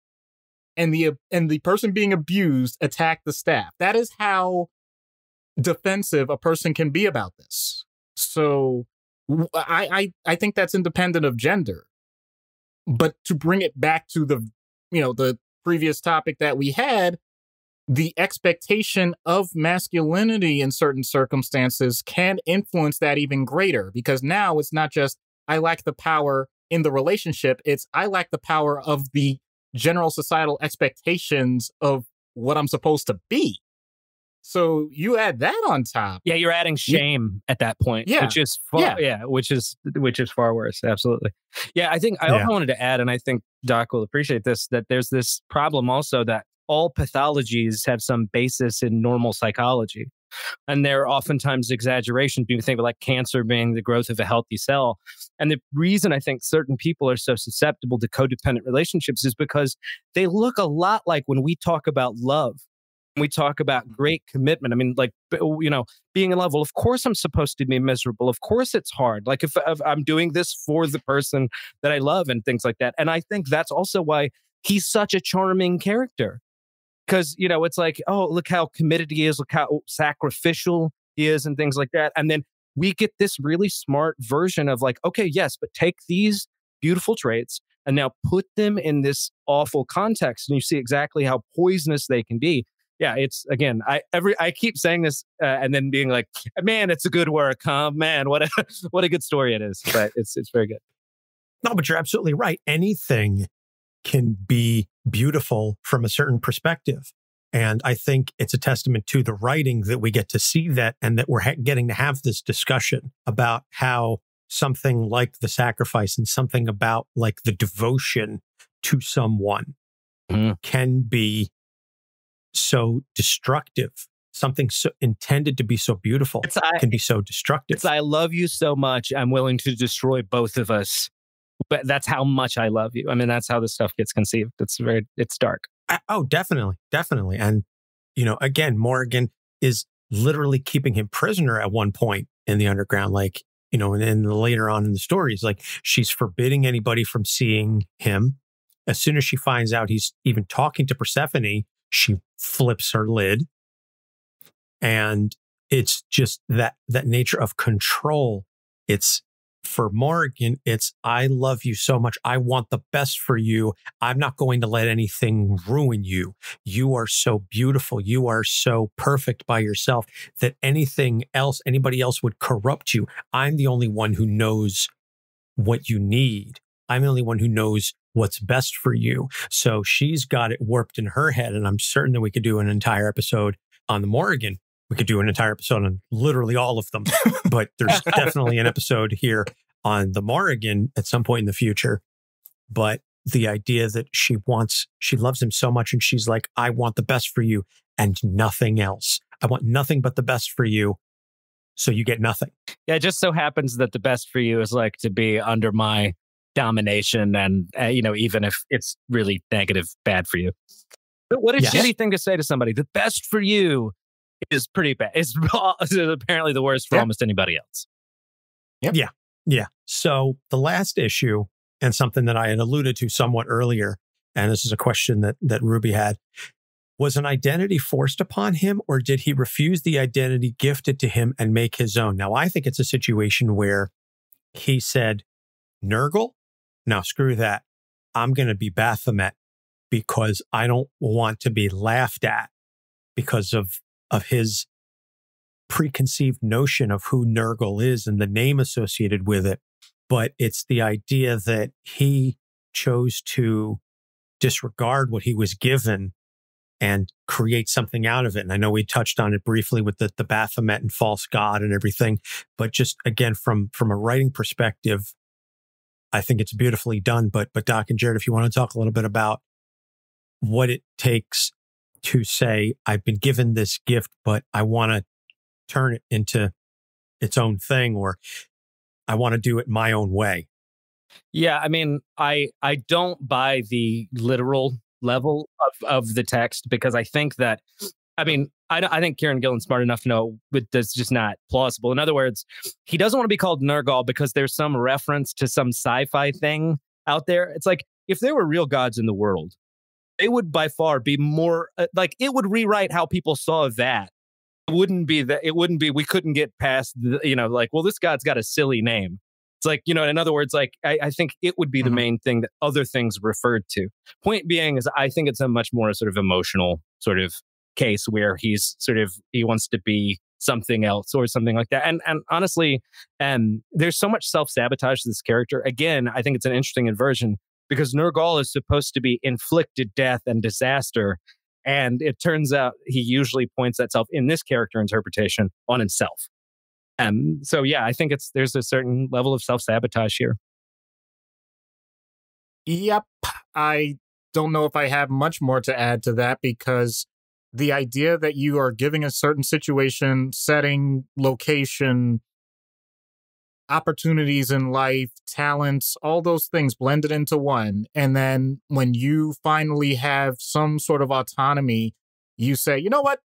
And the person being abused attacked the staff. That is how defensive a person can be about this. So I think that's independent of gender. But to bring it back to the previous topic that we had, the expectation of masculinity in certain circumstances can influence that even greater, because now it's not just I lack the power in the relationship, it's I lack the power of the general societal expectations of what I'm supposed to be. So you add that on top. Yeah, you're adding shame at that point, which is which is far worse. Absolutely. Yeah, I think I also wanted to add, and I think Doc will appreciate this, that there's this problem also that all pathologies have some basis in normal psychology. And there are oftentimes exaggerations. People think of like cancer being the growth of a healthy cell. And the reason I think certain people are so susceptible to codependent relationships is because they look a lot like when we talk about love. We talk about great commitment. I mean, like, you know, being in love. Well, of course I'm supposed to be miserable. Of course it's hard. Like if I'm doing this for the person that I love and things like that. And I think that's also why he's such a charming character. Because, you know, it's like, oh, look how committed he is. Look how sacrificial he is and things like that. And then we get this really smart version of like, okay, yes, but take these beautiful traits and now put them in this awful context. And you see exactly how poisonous they can be. Yeah, it's, again, I keep saying this and then being like, man, it's a good work, huh? Man, what a good story it is. But it's very good. No, but you're absolutely right. Anything can be beautiful from a certain perspective. And I think it's a testament to the writing that we get to see that, and that we're getting to have this discussion about how something like the sacrifice and something about like the devotion to someone can be so destructive. Something so intended to be so beautiful can be so destructive. It's I love you so much, I'm willing to destroy both of us. But that's how much I love you. I mean, that's how this stuff gets conceived. It's dark. Oh, definitely. Definitely. And, you know, again, Morrigan is literally keeping him prisoner at one point in the underground. Like, you know, and then later on in the stories, like she's forbidding anybody from seeing him. As soon as she finds out he's even talking to Persephone, she flips her lid. And it's just that nature of control. It's, for Morrigan, it's, I love you so much. I want the best for you. I'm not going to let anything ruin you. You are so beautiful. You are so perfect by yourself that anything else, anybody else would corrupt you. I'm the only one who knows what you need. I'm the only one who knows what's best for you. So she's got it warped in her head. And I'm certain that we could do an entire episode on the Morrigan. We could do an entire episode on literally all of them, but there's definitely an episode here on the Morrigan at some point in the future. But the idea that she loves him so much and she's like, I want the best for you and nothing else. I want nothing but the best for you. So you get nothing. Yeah, it just so happens that the best for you is like to be under my domination and, you know, even if it's really negative, bad for you. But what a shitty thing to say to somebody. The best for you is pretty bad. It's apparently the worst for almost anybody else. Yep. Yeah. So the last issue, and something that I had alluded to somewhat earlier, and this is a question that Ruby had, was an identity forced upon him, or did he refuse the identity gifted to him and make his own? Now, I think it's a situation where he said, Nergal? Now, screw that. I'm going to be Baphomet because I don't want to be laughed at because of his preconceived notion of who Nergal is and the name associated with it. But it's the idea that he chose to disregard what he was given and create something out of it. And I know we touched on it briefly with the Baphomet and false god and everything, but just again, from a writing perspective, I think it's beautifully done. But Doc and Jered, if you want to talk a little bit about what it takes to say, I've been given this gift, but I want to turn it into its own thing, or I want to do it my own way. Yeah, I mean, I don't buy the literal level of the text, because I think that, I mean, I think Kieron Gillen's smart enough to know that that's just not plausible. In other words, he doesn't want to be called Nergal because there's some reference to some sci-fi thing out there. It's like, if there were real gods in the world, they would by far be more, like, it would rewrite how people saw that. It wouldn't be, we couldn't get past, like, well, this god's got a silly name. It's like, in other words, like, I think it would be the main thing that other things referred to. Point being is, I think it's a much more sort of emotional sort of case where he wants to be something else or something like that. And honestly, there's so much self-sabotage to this character. Again, I think it's an interesting inversion, because Nergal is supposed to be inflicted death and disaster. And it turns out he usually points that self in this character interpretation on himself. So yeah, I think there's a certain level of self-sabotage here. Yep. I don't know if I have much more to add to that, because the idea that you are giving a certain situation, setting, location, opportunities in life, talents, all those things blended into one. And then when you finally have some sort of autonomy, you say, you know what?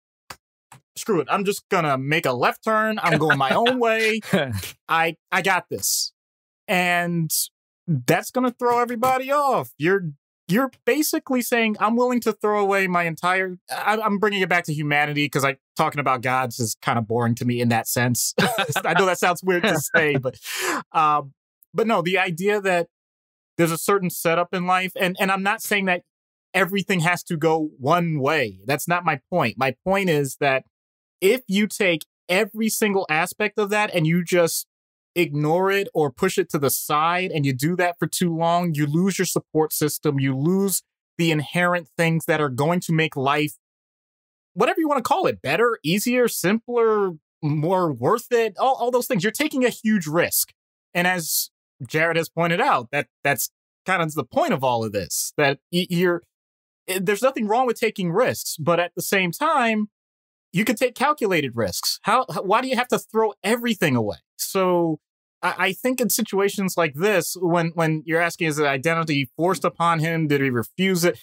Screw it. I'm just going to make a left turn. I'm going my own way. I got this. And that's going to throw everybody off. You're basically saying, I'm willing to throw away my entire... I'm bringing it back to humanity, because talking about gods is kind of boring to me in that sense. I know that sounds weird to say, but no, the idea that there's a certain setup in life, and I'm not saying that everything has to go one way. That's not my point. My point is that if you take every single aspect of that and you just ignore it or push it to the side, and you do that for too long, you lose your support system. You lose the inherent things that are going to make life, whatever you want to call it, better, easier, simpler, more worth it, all those things. You're taking a huge risk. And as Jered has pointed out, that's kind of the point of all of this, that there's nothing wrong with taking risks, but at the same time, you can take calculated risks. Why do you have to throw everything away? So I think in situations like this, when you're asking, is the identity forced upon him? Did he refuse it?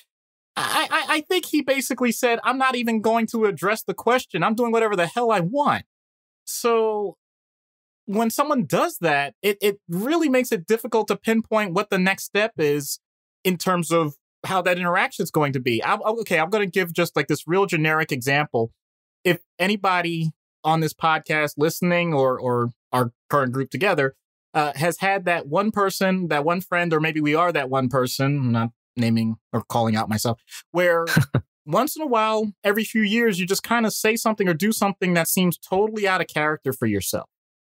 I think he basically said, I'm not even going to address the question. I'm doing whatever the hell I want. So when someone does that, it really makes it difficult to pinpoint what the next step is in terms of how that interaction is going to be. I'm going to give just like this real generic example. If anybody on this podcast listening or our current group together has had that one person, that one friend, or maybe we are that one person, I'm not naming or calling out myself, where once in a while, every few years, you just kind of say something or do something that seems totally out of character for yourself.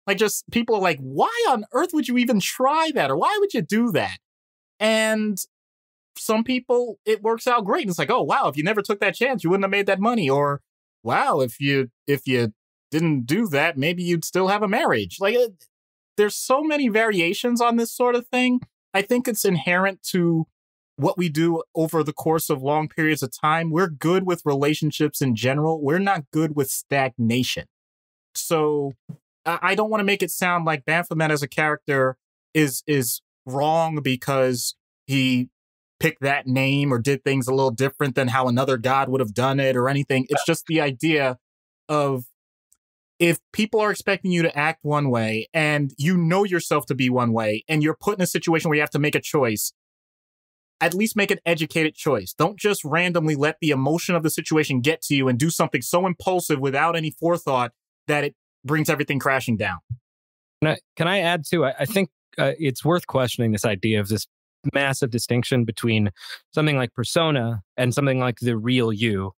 Like, just people are like, why on earth would you even try that? Or why would you do that? And some people, it works out great. And it's like, oh, wow, if you never took that chance, you wouldn't have made that money. Or, wow, if you didn't do that, maybe you'd still have a marriage. Like, there's so many variations on this sort of thing. I think it's inherent to what we do over the course of long periods of time. We're good with relationships in general. We're not good with stagnation. So I don't want to make it sound like Baphomet as a character is wrong because he picked that name or did things a little different than how another god would have done it or anything. It's just the idea of, if people are expecting you to act one way and you know yourself to be one way and you're put in a situation where you have to make a choice, at least make an educated choice. Don't just randomly let the emotion of the situation get to you and do something so impulsive without any forethought that it brings everything crashing down. Can I add too? I think it's worth questioning this idea of this massive distinction between something like persona and something like the real you.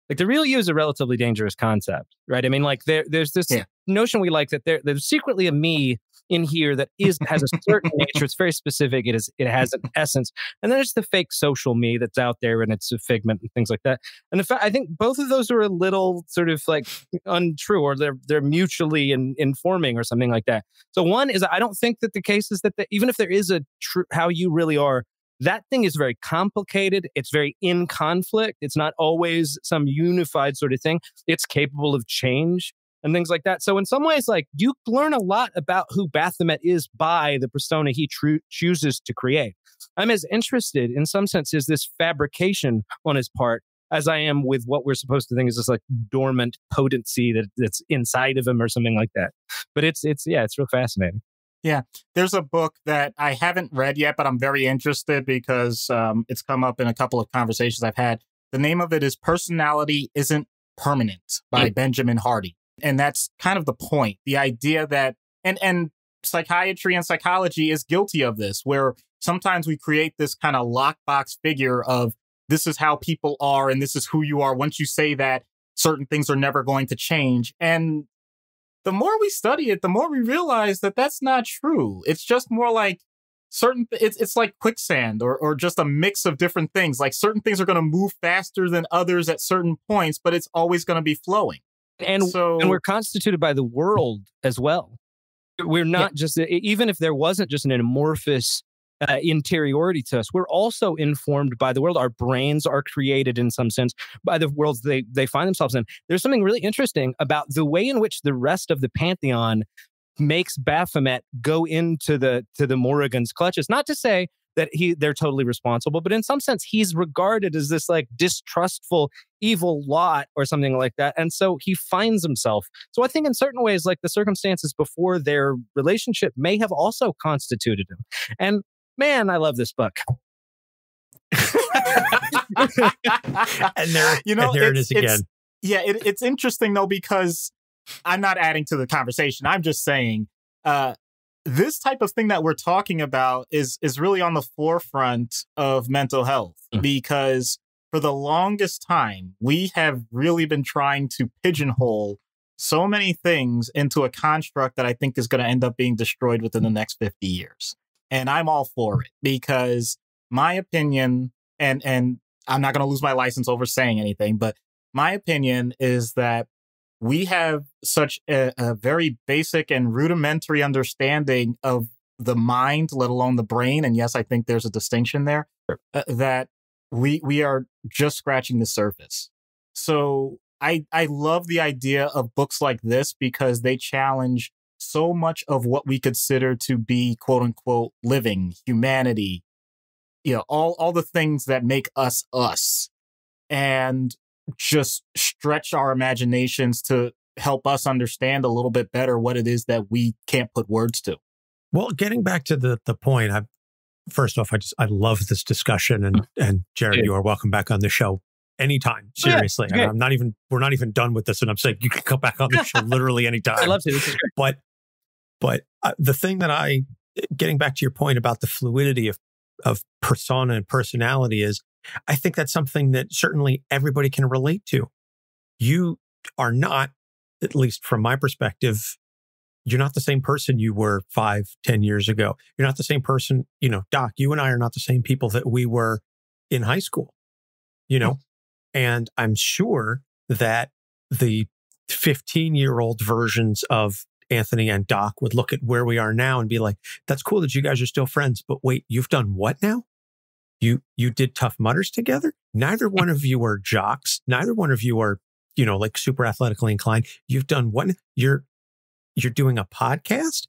Like, the real you is a relatively dangerous concept, right? I mean, like, there's this notion we like that there's secretly a me in here that has a certain nature. It's very specific. It has an essence. And then there's the fake social me that's out there, and it's a figment and things like that. And in fact, I think both of those are a little sort of like untrue, or they're mutually informing or something like that. So one is, I don't think that the case is that even if there is a true how you really are, that thing is very complicated. It's very in conflict. It's not always some unified sort of thing. It's capable of change and things like that. So in some ways, like, you learn a lot about who Baphomet is by the persona he chooses to create. I'm as interested, in some sense, is this fabrication on his part as I am with what we're supposed to think is this like dormant potency that's inside of him or something like that. But it's real fascinating. Yeah, there's a book that I haven't read yet, but I'm very interested because it's come up in a couple of conversations I've had. The name of it is Personality Isn't Permanent by Benjamin Hardy. And that's kind of the point. The idea that, and psychiatry and psychology is guilty of this, where sometimes we create this kind of lockbox figure of, this is how people are and this is who you are. Once you say that, certain things are never going to change. And the more we study it, the more we realize that that's not true. It's just more like it's like quicksand or just a mix of different things. Like certain things are going to move faster than others at certain points, but it's always going to be flowing. And we're constituted by the world as well. We're not just, even if there wasn't just an amorphous interiority to us, we're also informed by the world. Our brains are created in some sense by the worlds they find themselves in. There's something really interesting about the way in which the rest of the Pantheon makes Baphomet go into the Morrigan's clutches. Not to say that they're totally responsible, but in some sense, he's regarded as this like distrustful, evil lot or something like that. And so he finds himself. So I think in certain ways, like the circumstances before their relationship may have also constituted him. And man, I love this book. And there it is again. It's interesting though, because I'm not adding to the conversation. I'm just saying this type of thing that we're talking about is really on the forefront of mental health, because for the longest time, we have really been trying to pigeonhole so many things into a construct that I think is going to end up being destroyed within the next 50 years. And I'm all for it, because my opinion, and I'm not going to lose my license over saying anything, but my opinion is that we have such a very basic and rudimentary understanding of the mind, let alone the brain. And yes, I think there's a distinction there, that we are just scratching the surface. So I love the idea of books like this, because they challenge so much of what we consider to be quote unquote living, humanity, all the things that make us us, and just stretch our imaginations to help us understand a little bit better what it is that we can't put words to. Well, getting back to the point, first off, I love this discussion, and Jered, you are welcome back on the show anytime. Seriously, we're not even done with this, and I'm saying you can come back on the show literally anytime. I love to. This is great. But the thing that getting back to your point about the fluidity of persona and personality is, I think that's something that certainly everybody can relate to. You are not, at least from my perspective, you're not the same person you were 5-10 years ago. You're not the same person, Doc, you and I are not the same people that we were in high school, and I'm sure that the 15-year-old versions of Anthony and Doc would look at where we are now and be like, that's cool that you guys are still friends, but wait, you've done what now? You did Tough Mudders together? Neither one of you are jocks. Neither one of you are, like super athletically inclined. You've done what? You're doing a podcast?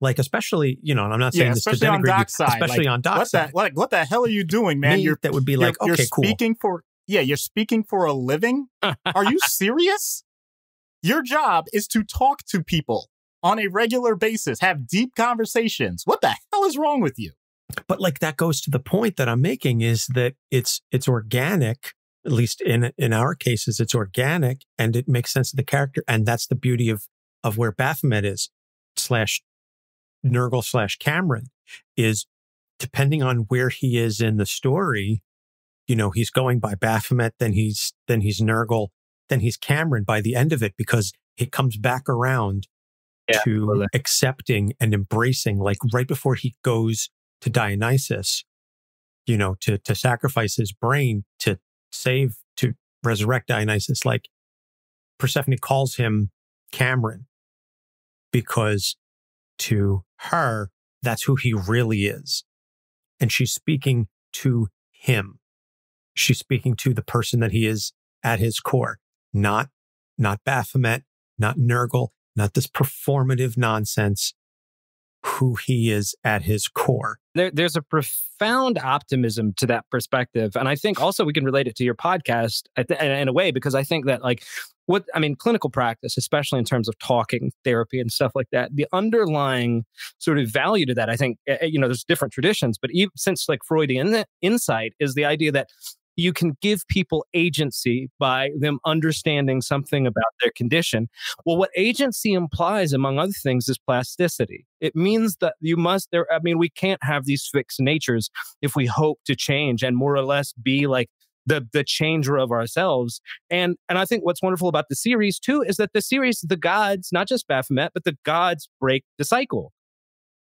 Like, especially, and I'm not saying this to denigrate on Doc's side, especially on Doc's side. What the hell are you doing, man? That would be like, okay, cool. You're speaking for a living? Are you serious? Your job is to talk to people on a regular basis, have deep conversations. What the hell is wrong with you? But like, that goes to the point that I'm making, is that it's organic, at least in our cases, it's organic, and it makes sense of the character. And that's the beauty of where Baphomet is / Cameron is, depending on where he is in the story, he's going by Baphomet, then he's Nergal, then he's Cameron by the end of it, because he comes back around to accepting and embracing, like right before he goes to Dionysus, to sacrifice his brain to resurrect Dionysus. Like, Persephone calls him Cameron, because to her, that's who he really is. And she's speaking to him. She's speaking to the person that he is at his core, not Baphomet, not Nergal, not this performative nonsense, who he is at his core. There's a profound optimism to that perspective. And I think also we can relate it to your podcast in a way, because I think that clinical practice, especially in terms of talking therapy and stuff like that, the underlying sort of value to that, I think, there's different traditions, but even since like Freudian insight is the idea that you can give people agency by them understanding something about their condition. Well, what agency implies, among other things, is plasticity. It means that we can't have these fixed natures if we hope to change and more or less be like the changer of ourselves. And I think what's wonderful about the series too is that the gods, not just Baphomet, but the gods break the cycle.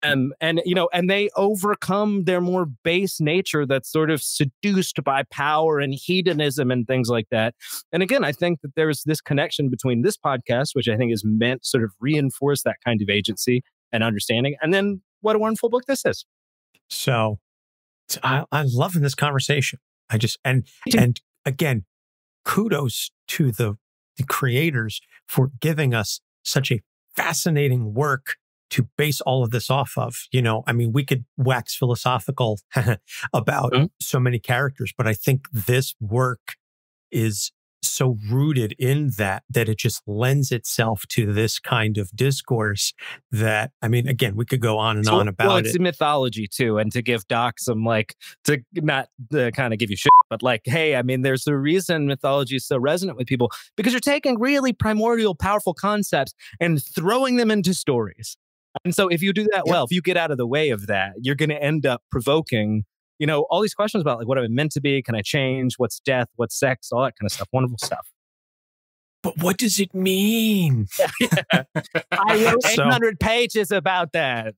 And they overcome their more base nature that's sort of seduced by power and hedonism and things like that. And again, I think that there's this connection between this podcast, which I think is meant to sort of reinforce that kind of agency and understanding. And then what a wonderful book this is. So I'm loving this conversation. And again, kudos to the creators for giving us such a fascinating work to base all of this off of. We could wax philosophical about so many characters, but I think this work is so rooted in that it just lends itself to this kind of discourse that, again, we could go on and on about it. It's mythology too. And to give Doc some to not kind of give you shit, but hey, there's a reason mythology is so resonant with people, because you're taking really primordial, powerful concepts and throwing them into stories. And so if you do that well, if you get out of the way of that, you're going to end up provoking, all these questions about what am I meant to be? Can I change? What's death? What's sex? All that kind of stuff. Wonderful stuff. But what does it mean? I wrote 800 pages about that.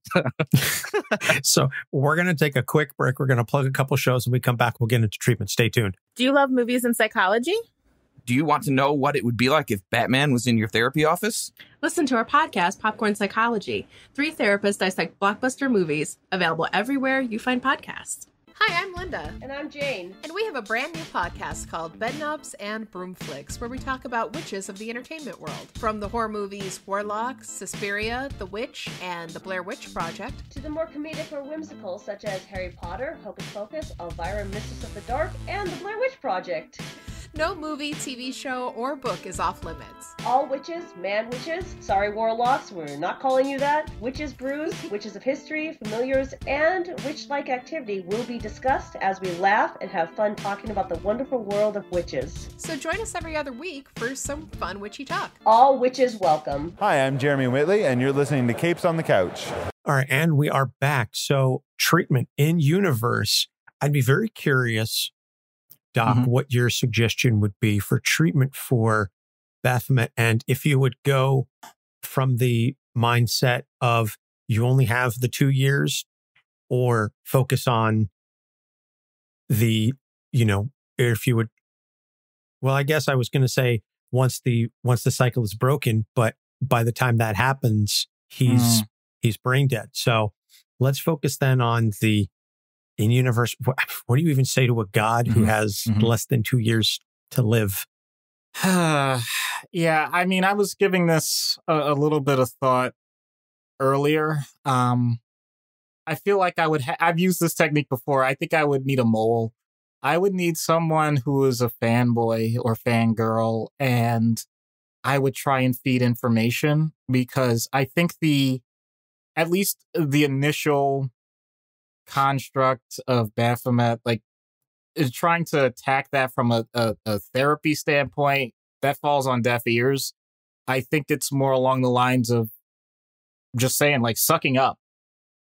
So we're going to take a quick break. We're going to plug a couple shows. When we come back, we'll get into treatment. Stay tuned. Do you love movies and psychology? Do you want to know what it would be like if Batman was in your therapy office? Listen to our podcast, Popcorn Psychology. 3 therapists dissect blockbuster movies, available everywhere you find podcasts. Hi, I'm Linda. And I'm Jane. And we have a brand new podcast called Bedknobs and Broomflicks, where we talk about witches of the entertainment world. From the horror movies Warlock, Suspiria, The Witch, and The Blair Witch Project, to the more comedic or whimsical, such as Harry Potter, Hocus Pocus, Elvira, Mistress of the Dark, and The Blair Witch Project. No movie, TV show, or book is off limits. All witches, man witches, sorry warlocks, we're not calling you that, witches brews, witches of history, familiars, and witch-like activity will be discussed as we laugh and have fun talking about the wonderful world of witches. So join us every other week for some fun witchy talk. All witches welcome. Hi, I'm Jeremy Whitley, and you're listening to Capes on the Couch. All right, and we are back. So treatment in universe. I'd be very curious, Doc, what your suggestion would be for treatment for Baphomet, and if you would go from the mindset of you only have the 2 years, or focus on the, if you would, well, I guess I was going to say once the cycle is broken, but by the time that happens, he's brain dead. So let's focus then on the in-universe. What do you even say to a god who has less than 2 years to live? Yeah, I was giving this a little bit of thought earlier. I feel like I've used this technique before. I think I would need a mole. I would need someone who is a fanboy or fangirl, and I would try and feed information, because I think at least the initial construct of Baphomet, is trying to attack that from a therapy standpoint. That falls on deaf ears. I think it's more along the lines of just saying, sucking up,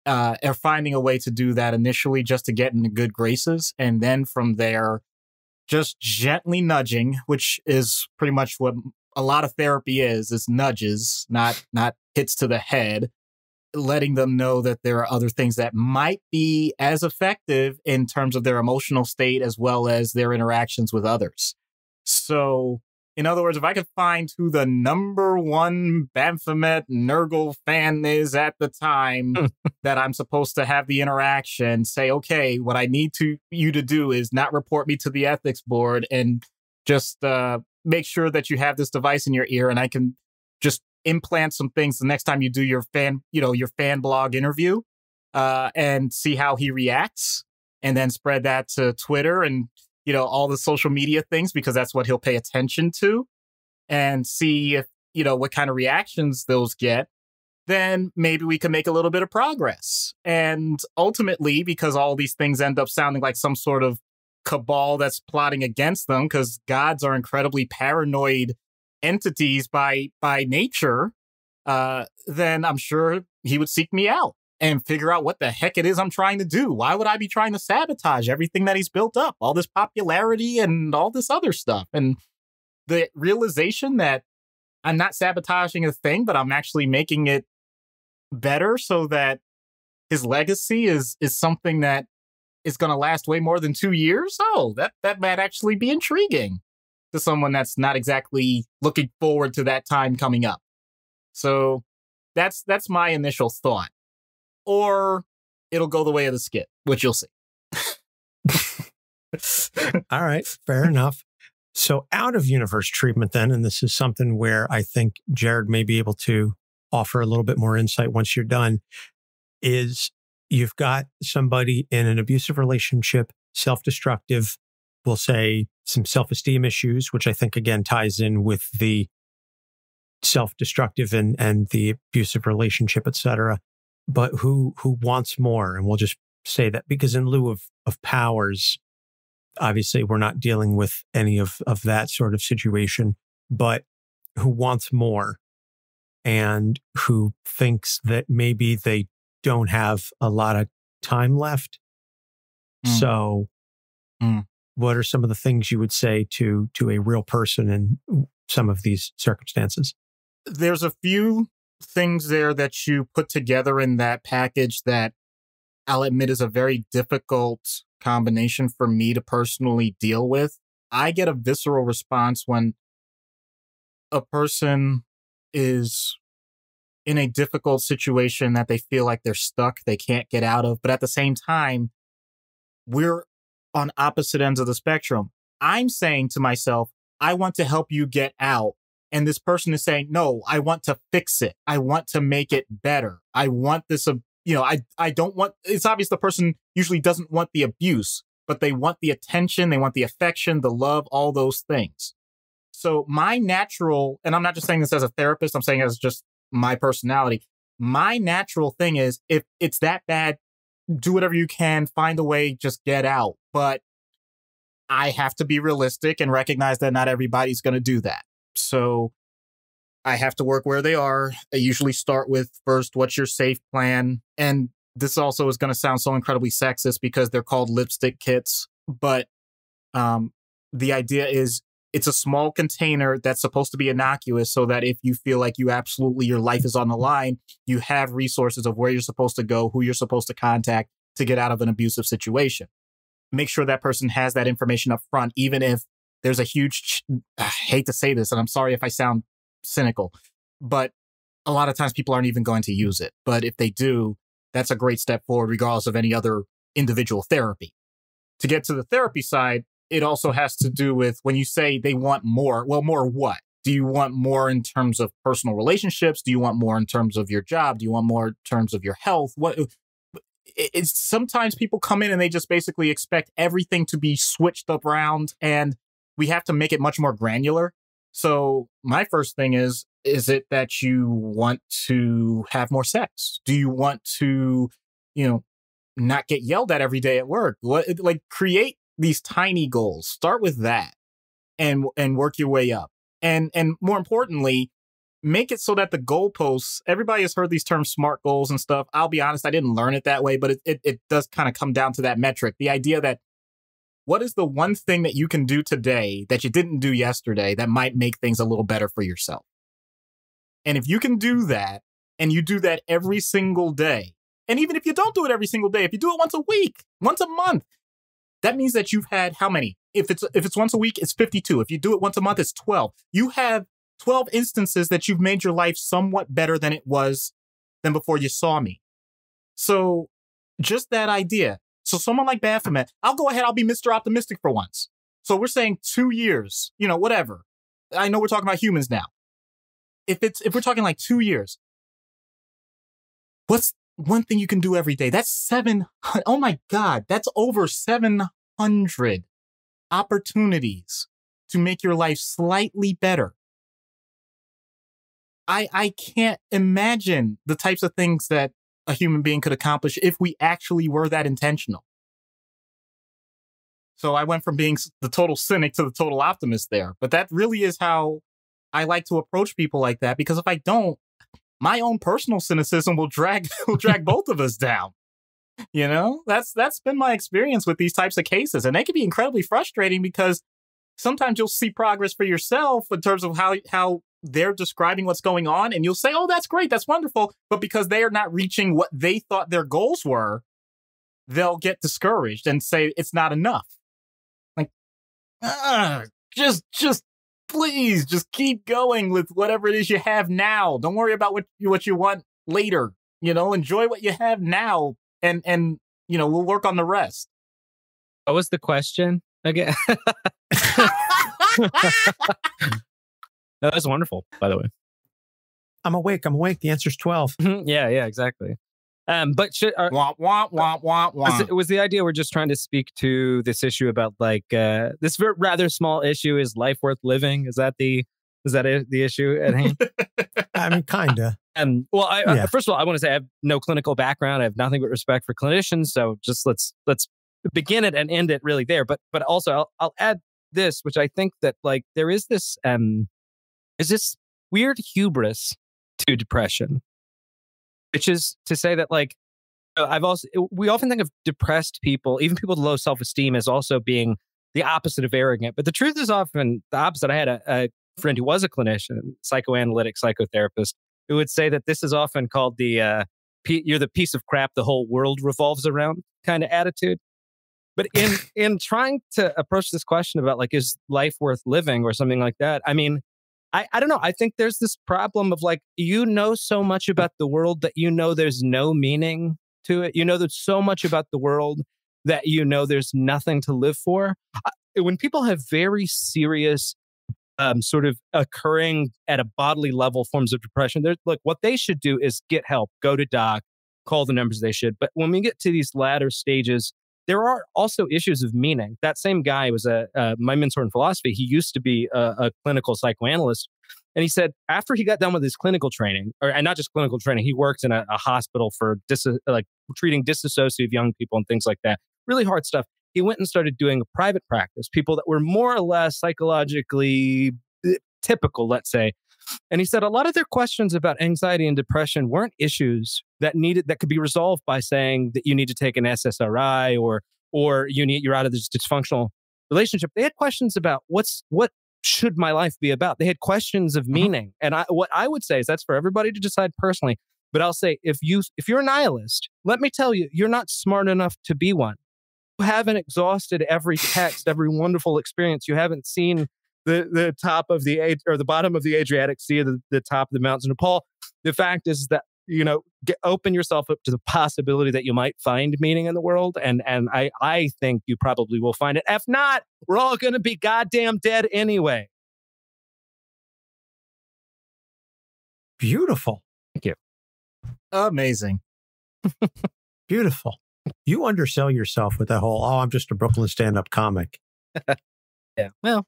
or finding a way to do that initially just to get in the good graces. And then from there, just gently nudging, which is pretty much what a lot of therapy is nudges, not hits to the head, letting them know that there are other things that might be as effective in terms of their emotional state as well as their interactions with others. So, in other words, if I could find who the number one Baphomet Nergal fan is at the time that I'm supposed to have the interaction, say, okay, what I need you to do is not report me to the ethics board, and just make sure that you have this device in your ear, and I can just implant some things the next time you do your fan blog interview, and see how he reacts, and then spread that to Twitter and all the social media things, because that's what he'll pay attention to, and see if what kind of reactions those get. Then maybe we can make a little bit of progress. And ultimately, because all these things end up sounding like some sort of cabal that's plotting against them, because gods are incredibly paranoid entities by nature, then I'm sure he would seek me out and figure out what the heck it is I'm trying to do. Why would I be trying to sabotage everything that he's built up, all this popularity and all this other stuff? And the realization that I'm not sabotaging a thing, but I'm actually making it better so that his legacy is something that is going to last way more than 2 years. Oh, that might actually be intriguing to someone that's not exactly looking forward to that time coming up. So that's my initial thought. Or it'll go the way of the skit, which you'll see. All right, fair enough. So out of universe treatment then, and this is something where I think Jered may be able to offer a little bit more insight once you're done, is you've got somebody in an abusive relationship, self-destructive, we'll say some self-esteem issues, which I think again ties in with the self-destructive and the abusive relationship, etc. But who wants more? And we'll just say that because in lieu of powers, obviously we're not dealing with any of that sort of situation, but who wants more and who thinks that maybe they don't have a lot of time left. So what are some of the things you would say to a real person in some of these circumstances? There's a few things there that you put together in that package that I'll admit is a very difficult combination for me to personally deal with. I get a visceral response when a person is in a difficult situation that they feel like they're stuck, they can't get out of. But at the same time, we're on opposite ends of the spectrum. I'm saying to myself, I want to help you get out. And this person is saying, no, I want to fix it. I want to make it better. I want this, I don't want, it's obvious the person usually doesn't want the abuse, but they want the attention, they want the affection, the love, all those things. So my natural, and I'm not just saying this as a therapist, I'm saying as just my personality. My natural thing is, if it's that bad, do whatever you can, find a way, just get out. But I have to be realistic and recognize that not everybody's going to do that. So I have to work where they are. I usually start with first, what's your safe plan? And this also is going to sound so incredibly sexist because they're called lipstick kits. But the idea is it's a small container that's supposed to be innocuous so that if you feel like your life is on the line, you have resources of where you're supposed to go, who you're supposed to contact to get out of an abusive situation. Make sure that person has that information up front, even if there's a huge, I hate to say this, and I'm sorry if I sound cynical, but a lot of times people aren't even going to use it. But if they do, that's a great step forward, regardless of any other individual therapy. To get to the therapy side, it also has to do with when you say they want more, well, more what? Do you want more in terms of personal relationships? Do you want more in terms of your job? Do you want more in terms of your health? It's sometimes people come in and they just basically expect everything to be switched up around, and we have to make it much more granular. So my first thing is it that you want to have more sex? Do you want to, not get yelled at every day at work? Create these tiny goals. Start with that and work your way up. And more importantly, make it so that the goalposts, everybody has heard these terms, SMART goals and stuff. I'll be honest, I didn't learn it that way, but it does kind of come down to that metric. The idea that what is the one thing that you can do today that you didn't do yesterday that might make things a little better for yourself? And if you can do that, and you do that every single day, and even if you don't do it every single day, if you do it once a week, once a month, that means that you've had how many? If it's once a week, it's 52. If you do it once a month, it's 12. You have 12 instances that you've made your life somewhat better than it was than before you saw me. So just that idea. So someone like Baphomet, I'll go ahead, I'll be Mr. Optimistic for once. So we're saying 2 years, whatever. I know we're talking about humans now. If we're talking like 2 years, what's one thing you can do every day? That's 700. Oh my God, that's over 700 opportunities to make your life slightly better. I can't imagine the types of things that a human being could accomplish if we actually were that intentional. So I went from being the total cynic to the total optimist there. But that really is how I like to approach people like that, because if I don't, my own personal cynicism will drag both of us down. That's been my experience with these types of cases. And they can be incredibly frustrating because sometimes you'll see progress for yourself in terms of how they're describing what's going on, and you'll say, oh, that's great, that's wonderful. But because they are not reaching what they thought their goals were, they'll get discouraged and say it's not enough. Like, just please, just keep going with whatever it is you have now. Don't worry about what you want later. Enjoy what you have now, and we'll work on the rest. What was the question again? No, that's wonderful, by the way. I'm awake. The answer's 12. Yeah, exactly. But was the idea we're just trying to speak to this issue about this rather small issue, is life worth living? Is that the issue at hand? I mean, kinda. First of all, I want to say I have no clinical background. I have nothing but respect for clinicians. So just let's begin it and end it really there. But also I'll add this, which I think that there is this weird hubris to depression, which is to say that we often think of depressed people, even people with low self-esteem, as also being the opposite of arrogant. But the truth is often the opposite. I had a friend who was a clinician, psychoanalytic psychotherapist, who would say that this is often called the you're the piece of crap the whole world revolves around kind of attitude. But in trying to approach this question about is life worth living or something like that, I mean, I don't know. I think there's this problem of so much about the world that there's no meaning to it. There's so much about the world that there's nothing to live for. When people have very serious sort of occurring at a bodily level forms of depression, what they should do is get help, go to doc, call the numbers they should. But when we get to these latter stages, there are also issues of meaning. That same guy was my mentor in philosophy. He used to be a clinical psychoanalyst. And he said after he got done with his clinical training, and not just clinical training, he worked in a hospital for treating disassociative young people and things like that. Really hard stuff. He went and started doing a private practice, people that were more or less psychologically typical, let's say. And he said a lot of their questions about anxiety and depression weren't issues that could be resolved by saying that you need to take an SSRI or you're out of this dysfunctional relationship. They had questions about what should my life be about. They had questions of meaning. And what I would say is that's for everybody to decide personally. But I'll say if you're a nihilist, let me tell you, you're not smart enough to be one. You haven't exhausted every text, every wonderful experience. You haven't seen the top of the bottom of the Adriatic Sea, the top of the mountains of Nepal. The fact is that open yourself up to the possibility that you might find meaning in the world, and I think you probably will find it. If not, we're all going to be goddamn dead anyway. Beautiful. Thank you. Amazing. Beautiful. You undersell yourself with that whole, I'm just a Brooklyn stand-up comic. Yeah. Well,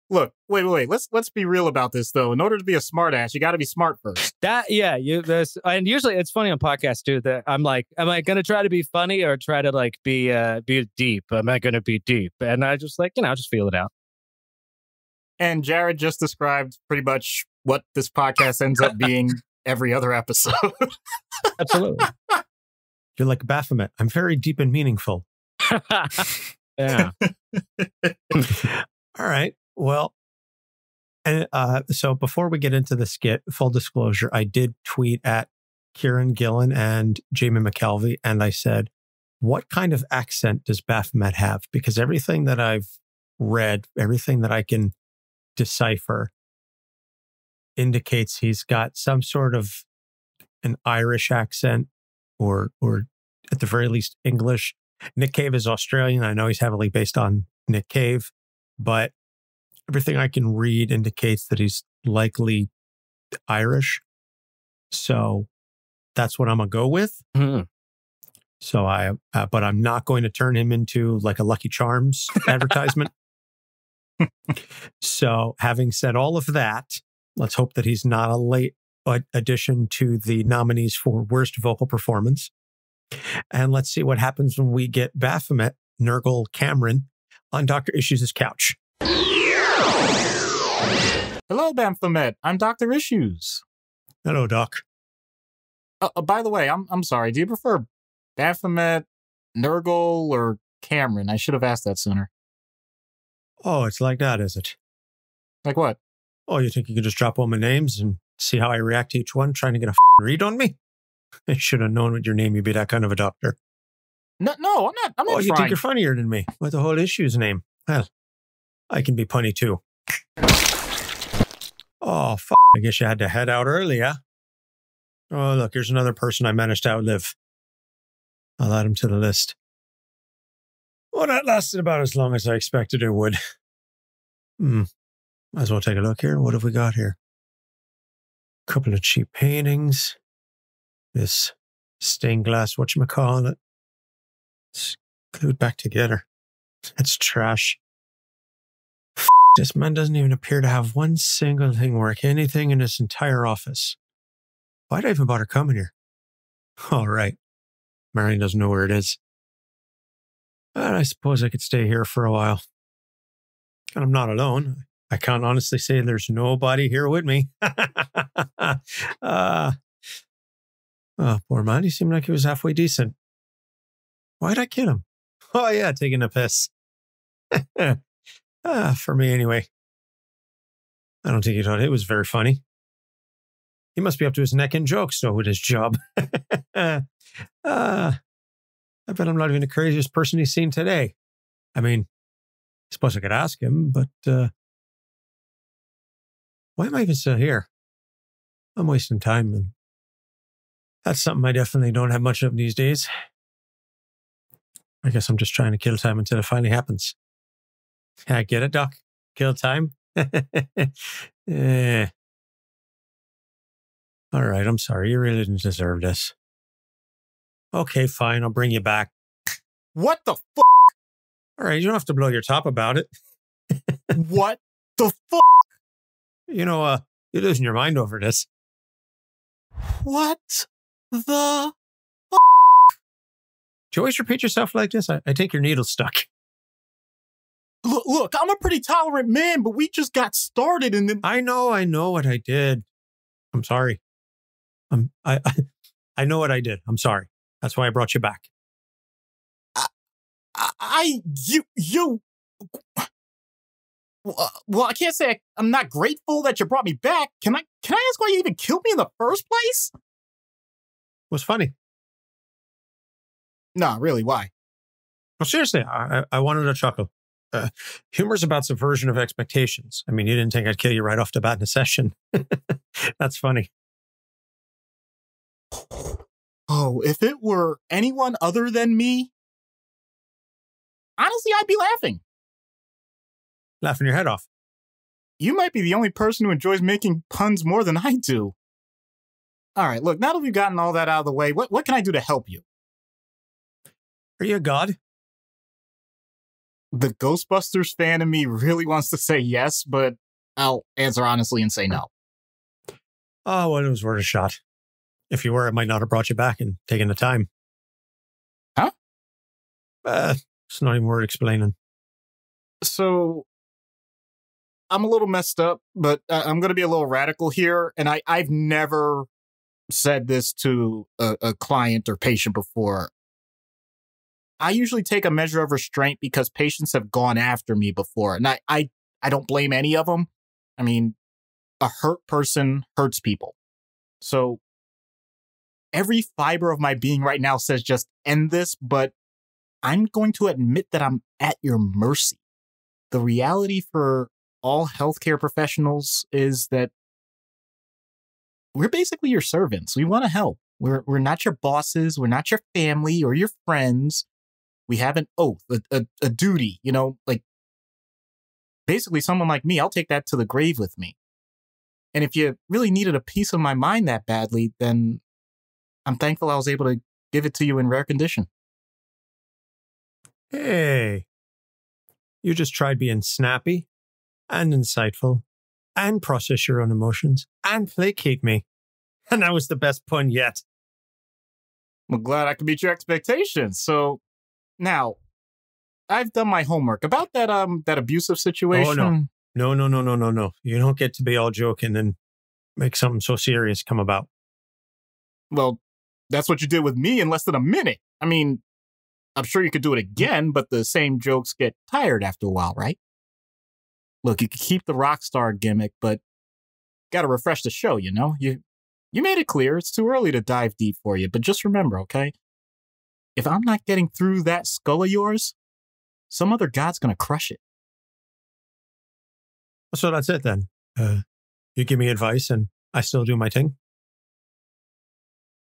Look, wait. Let's be real about this, though. In order to be a smart ass, you got to be smart first. And usually it's funny on podcasts too that I'm like, am I going to try to be funny or try to be deep? Am I going to be deep? And I just just feel it out. And Jered just described pretty much what this podcast ends up being every other episode. Absolutely. You're like Baphomet. I'm very deep and meaningful. Yeah. All right. Well, and so before we get into the skit, full disclosure, I did tweet at Kieron Gillen and Jamie McKelvie, and I said, what kind of accent does Baphomet have? Because everything that I've read, everything that I can decipher indicates he's got some sort of an Irish accent or at the very least English. Nick Cave is Australian. I know he's heavily based on Nick Cave, but everything I can read indicates that he's likely Irish. So that's what I'm going to go with. Mm-hmm. So but I'm not going to turn him into like a Lucky Charms advertisement. So having said all of that, let's hope that he's not a late addition to the nominees for worst vocal performance. And let's see what happens when we get Baphomet, Nergal Cameron on Dr. Issues' couch. Hello, Baphomet. I'm Dr. Issues. Hello, Doc. By the way, I'm sorry. Do you prefer Baphomet, Nergal, or Cameron? I should have asked that sooner. Oh, it's like that, is it? Like what? Oh, you think you could just drop all my names and see how I react to each one, trying to get a read on me? I should have known with your name you'd be that kind of a doctor. No, I'm not. I'm not you trying. think you're funnier than me with the whole issues name? Well, I can be punny too. Oh, I guess you had to head out early, huh? Oh, look, here's another person I managed to outlive. I'll add him to the list. Well, that lasted about as long as I expected it would. Might as well take a look here. What have we got here? A couple of cheap paintings. This stained glass, whatchamacallit. It's glued back together. It's trash. This man doesn't even appear to have one single thing work, anything in his entire office. Why'd I even bother coming here? All right. Marian doesn't know where it is. And I suppose I could stay here for a while. And I'm not alone. I can't honestly say there's nobody here with me. Oh, poor man. He seemed like he was halfway decent. Why'd I kill him? Oh, yeah, taking a piss. For me, anyway. I don't think he thought it was very funny. He must be up to his neck in jokes, though, with his job. I bet I'm not even the craziest person he's seen today. I mean, I suppose I could ask him, but why am I even still here? I'm wasting time, and that's something I definitely don't have much of these days. I guess I'm just trying to kill time until it finally happens. I get it, Doc. Kill time. Yeah. All right, I'm sorry. You really didn't deserve this. Okay, fine. I'll bring you back. What the fuck? All right, you don't have to blow your top about it. What the fuck? You're losing your mind over this. What the fuck? Do you always repeat yourself like this? I think your needle's stuck. Look, I'm a pretty tolerant man, but we just got started and then... I know what I did. I'm sorry. I know what I did. I'm sorry. That's why I brought you back. Well, I can't say I'm not grateful that you brought me back. Can I ask why you even killed me in the first place? It was funny. No, really, why? Well, seriously, I wanted to chuckle. Humor's about subversion of expectations. I mean, you didn't think I'd kill you right off the bat in a session. That's funny. Oh, if it were anyone other than me, honestly, I'd be laughing. Laughing your head off. You might be the only person who enjoys making puns more than I do. All right, look, now that we've gotten all that out of the way, what can I do to help you? Are you a god? The Ghostbusters fan in me really wants to say yes, but I'll answer honestly and say no. Oh, well, it was worth a shot. If you were, it might not have brought you back and taken the time. Huh? It's not even worth explaining. So, I'm a little messed up, but I'm going to be a little radical here, and I've never said this to a client or patient before. I usually take a measure of restraint because patients have gone after me before, and I don't blame any of them. I mean, a hurt person hurts people. So every fiber of my being right now says just end this, but I'm going to admit that I'm at your mercy. The reality for all healthcare professionals is that we're basically your servants. We want to help. We're not your bosses. We're not your family or your friends. We have an oath, a duty, like basically someone like me, I'll take that to the grave with me. And if you really needed a piece of my mind that badly, then I'm thankful I was able to give it to you in rare condition. Hey, you just tried being snappy and insightful and process your own emotions and placate me. And that was the best pun yet. I'm glad I could meet your expectations. So now, I've done my homework about that abusive situation. Oh, no. You don't get to be all joking and make something so serious come about. Well, that's what you did with me in less than a minute. I mean, I'm sure you could do it again, but the same jokes get tired after a while, right? Look, you could keep the rock star gimmick, but gotta refresh the show, you know? You made it clear it's too early to dive deep for you, but just remember, okay? If I'm not getting through that skull of yours, some other god's gonna crush it. So that's it then. You give me advice and I still do my thing.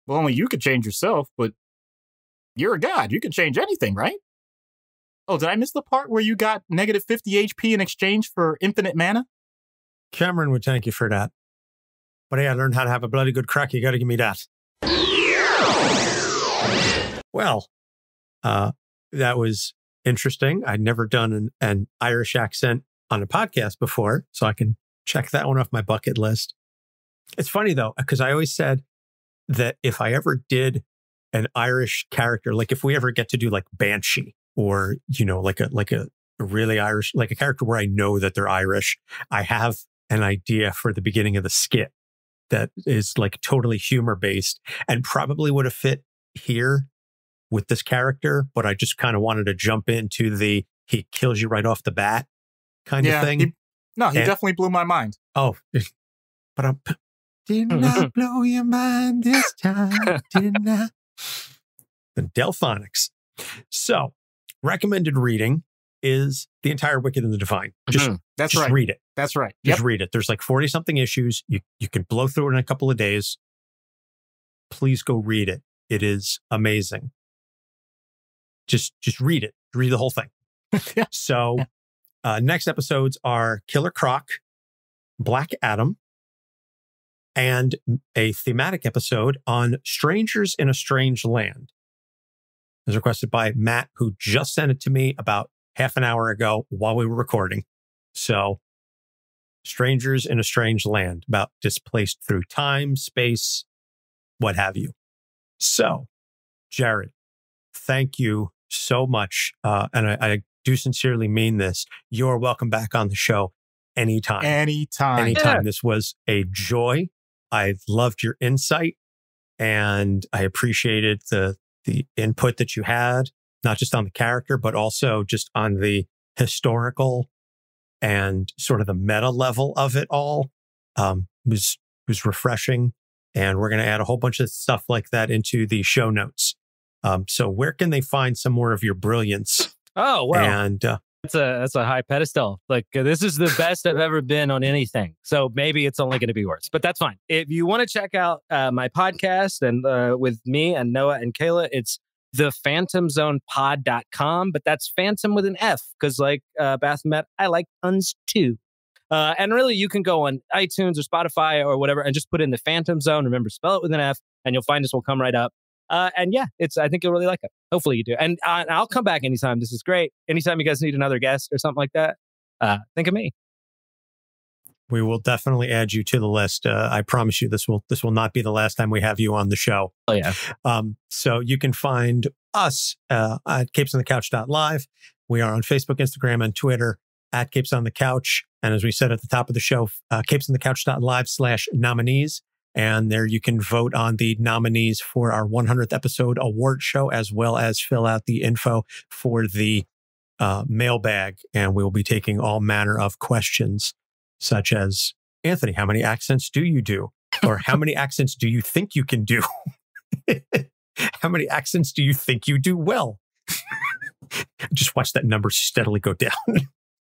Well, only you could change yourself, but you're a god. You can change anything, right? Oh, did I miss the part where you got negative 50 HP in exchange for infinite mana? Cameron would thank you for that. But hey, I learned how to have a bloody good crack. You got to give me that. Well, that was interesting. I'd never done an Irish accent on a podcast before, so I can check that one off my bucket list. It's funny, though, because I always said that if I ever did an Irish character, like if we ever get to do like Banshee or, you know, like a really Irish, like a character where I know that they're Irish, I have an idea for the beginning of the skit that is like totally humor based and probably would have fit here with this character, but I just kind of wanted to jump into the he kills you right off the bat kind of thing. He definitely blew my mind. Oh, but I did not blow your mind this time, didn't I? The Delphonics. So, recommended reading is the entire Wicked and the Divine. Just read it. That's right. Just read it. There's like 40-something issues. You can blow through it in a couple of days. Please go read it. It is amazing. Just read it. Read the whole thing. So, next episodes are Killer Croc, Black Adam, and a thematic episode on Strangers in a Strange Land. It was requested by Matt, who just sent it to me about half an hour ago while we were recording. So, Strangers in a Strange Land, about displaced through time, space, what have you. So, Jered, thank you so much. And I do sincerely mean this. You're welcome back on the show anytime. Anytime. Yeah. This was a joy. I loved your insight and I appreciated the input that you had, not just on the character, but also just on the historical and sort of the meta level of it all. Was refreshing. And we're going to add a whole bunch of stuff like that into the show notes. So where can they find some more of your brilliance? Oh, well. And that's a high pedestal. Like this is the best I've ever been on anything. So maybe it's only going to be worse, but that's fine. If you want to check out my podcast and with me and Noah and Kayla, it's the phantomzonepod.com, but that's Phantom with an F because like Baphomet, I like puns too. And really you can go on iTunes or Spotify or whatever and just put in the Fantom Zone. Remember, spell it with an F and you'll find us. We'll come right up. And yeah, I think you'll really like it. Hopefully you do. And I'll come back anytime. This is great. Anytime you guys need another guest or something like that, think of me. We will definitely add you to the list. I promise you this will not be the last time we have you on the show. Oh yeah. So you can find us at capesonthecouch.live. We are on Facebook, Instagram, and Twitter at Capes on the Couch. And as we said at the top of the show, capesonthecouch.live/nominees. And there you can vote on the nominees for our 100th episode award show, as well as fill out the info for the mailbag. And we will be taking all manner of questions, such as, Anthony, how many accents do you do? Or how many accents do you think you can do? How many accents do you think you do well? Just watch that number steadily go down.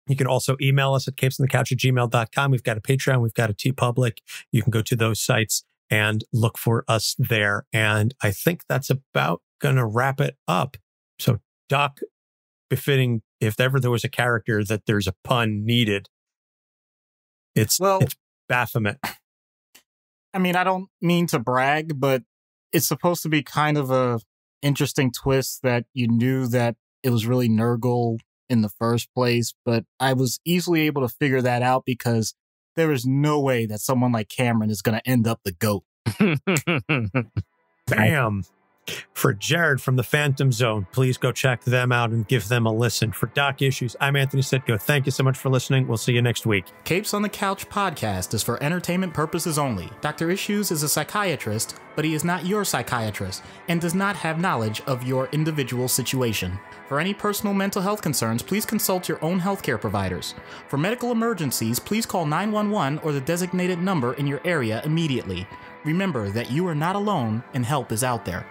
You can also email us at capesonthecouch@gmail.com. We've got a Patreon. We've got a TeePublic. You can go to those sites and look for us there. And I think that's about going to wrap it up. So, Doc, befitting, if ever there was a character that there's a pun needed, it's Baphomet. I mean, I don't mean to brag, but it's supposed to be kind of a interesting twist that you knew that it was really Nergal in the first place, but I was easily able to figure that out because there is no way that someone like Cameron is going to end up the GOAT. Bam. For Jered from the Fantom Zone, please go check them out and give them a listen. For Doc Issues, I'm Anthony Sitko. Thank you so much for listening. We'll see you next week. Capes on the Couch podcast is for entertainment purposes only. Dr. Issues is a psychiatrist, but he is not your psychiatrist and does not have knowledge of your individual situation. For any personal mental health concerns, please consult your own healthcare providers. For medical emergencies, please call 911 or the designated number in your area immediately. Remember that you are not alone and help is out there.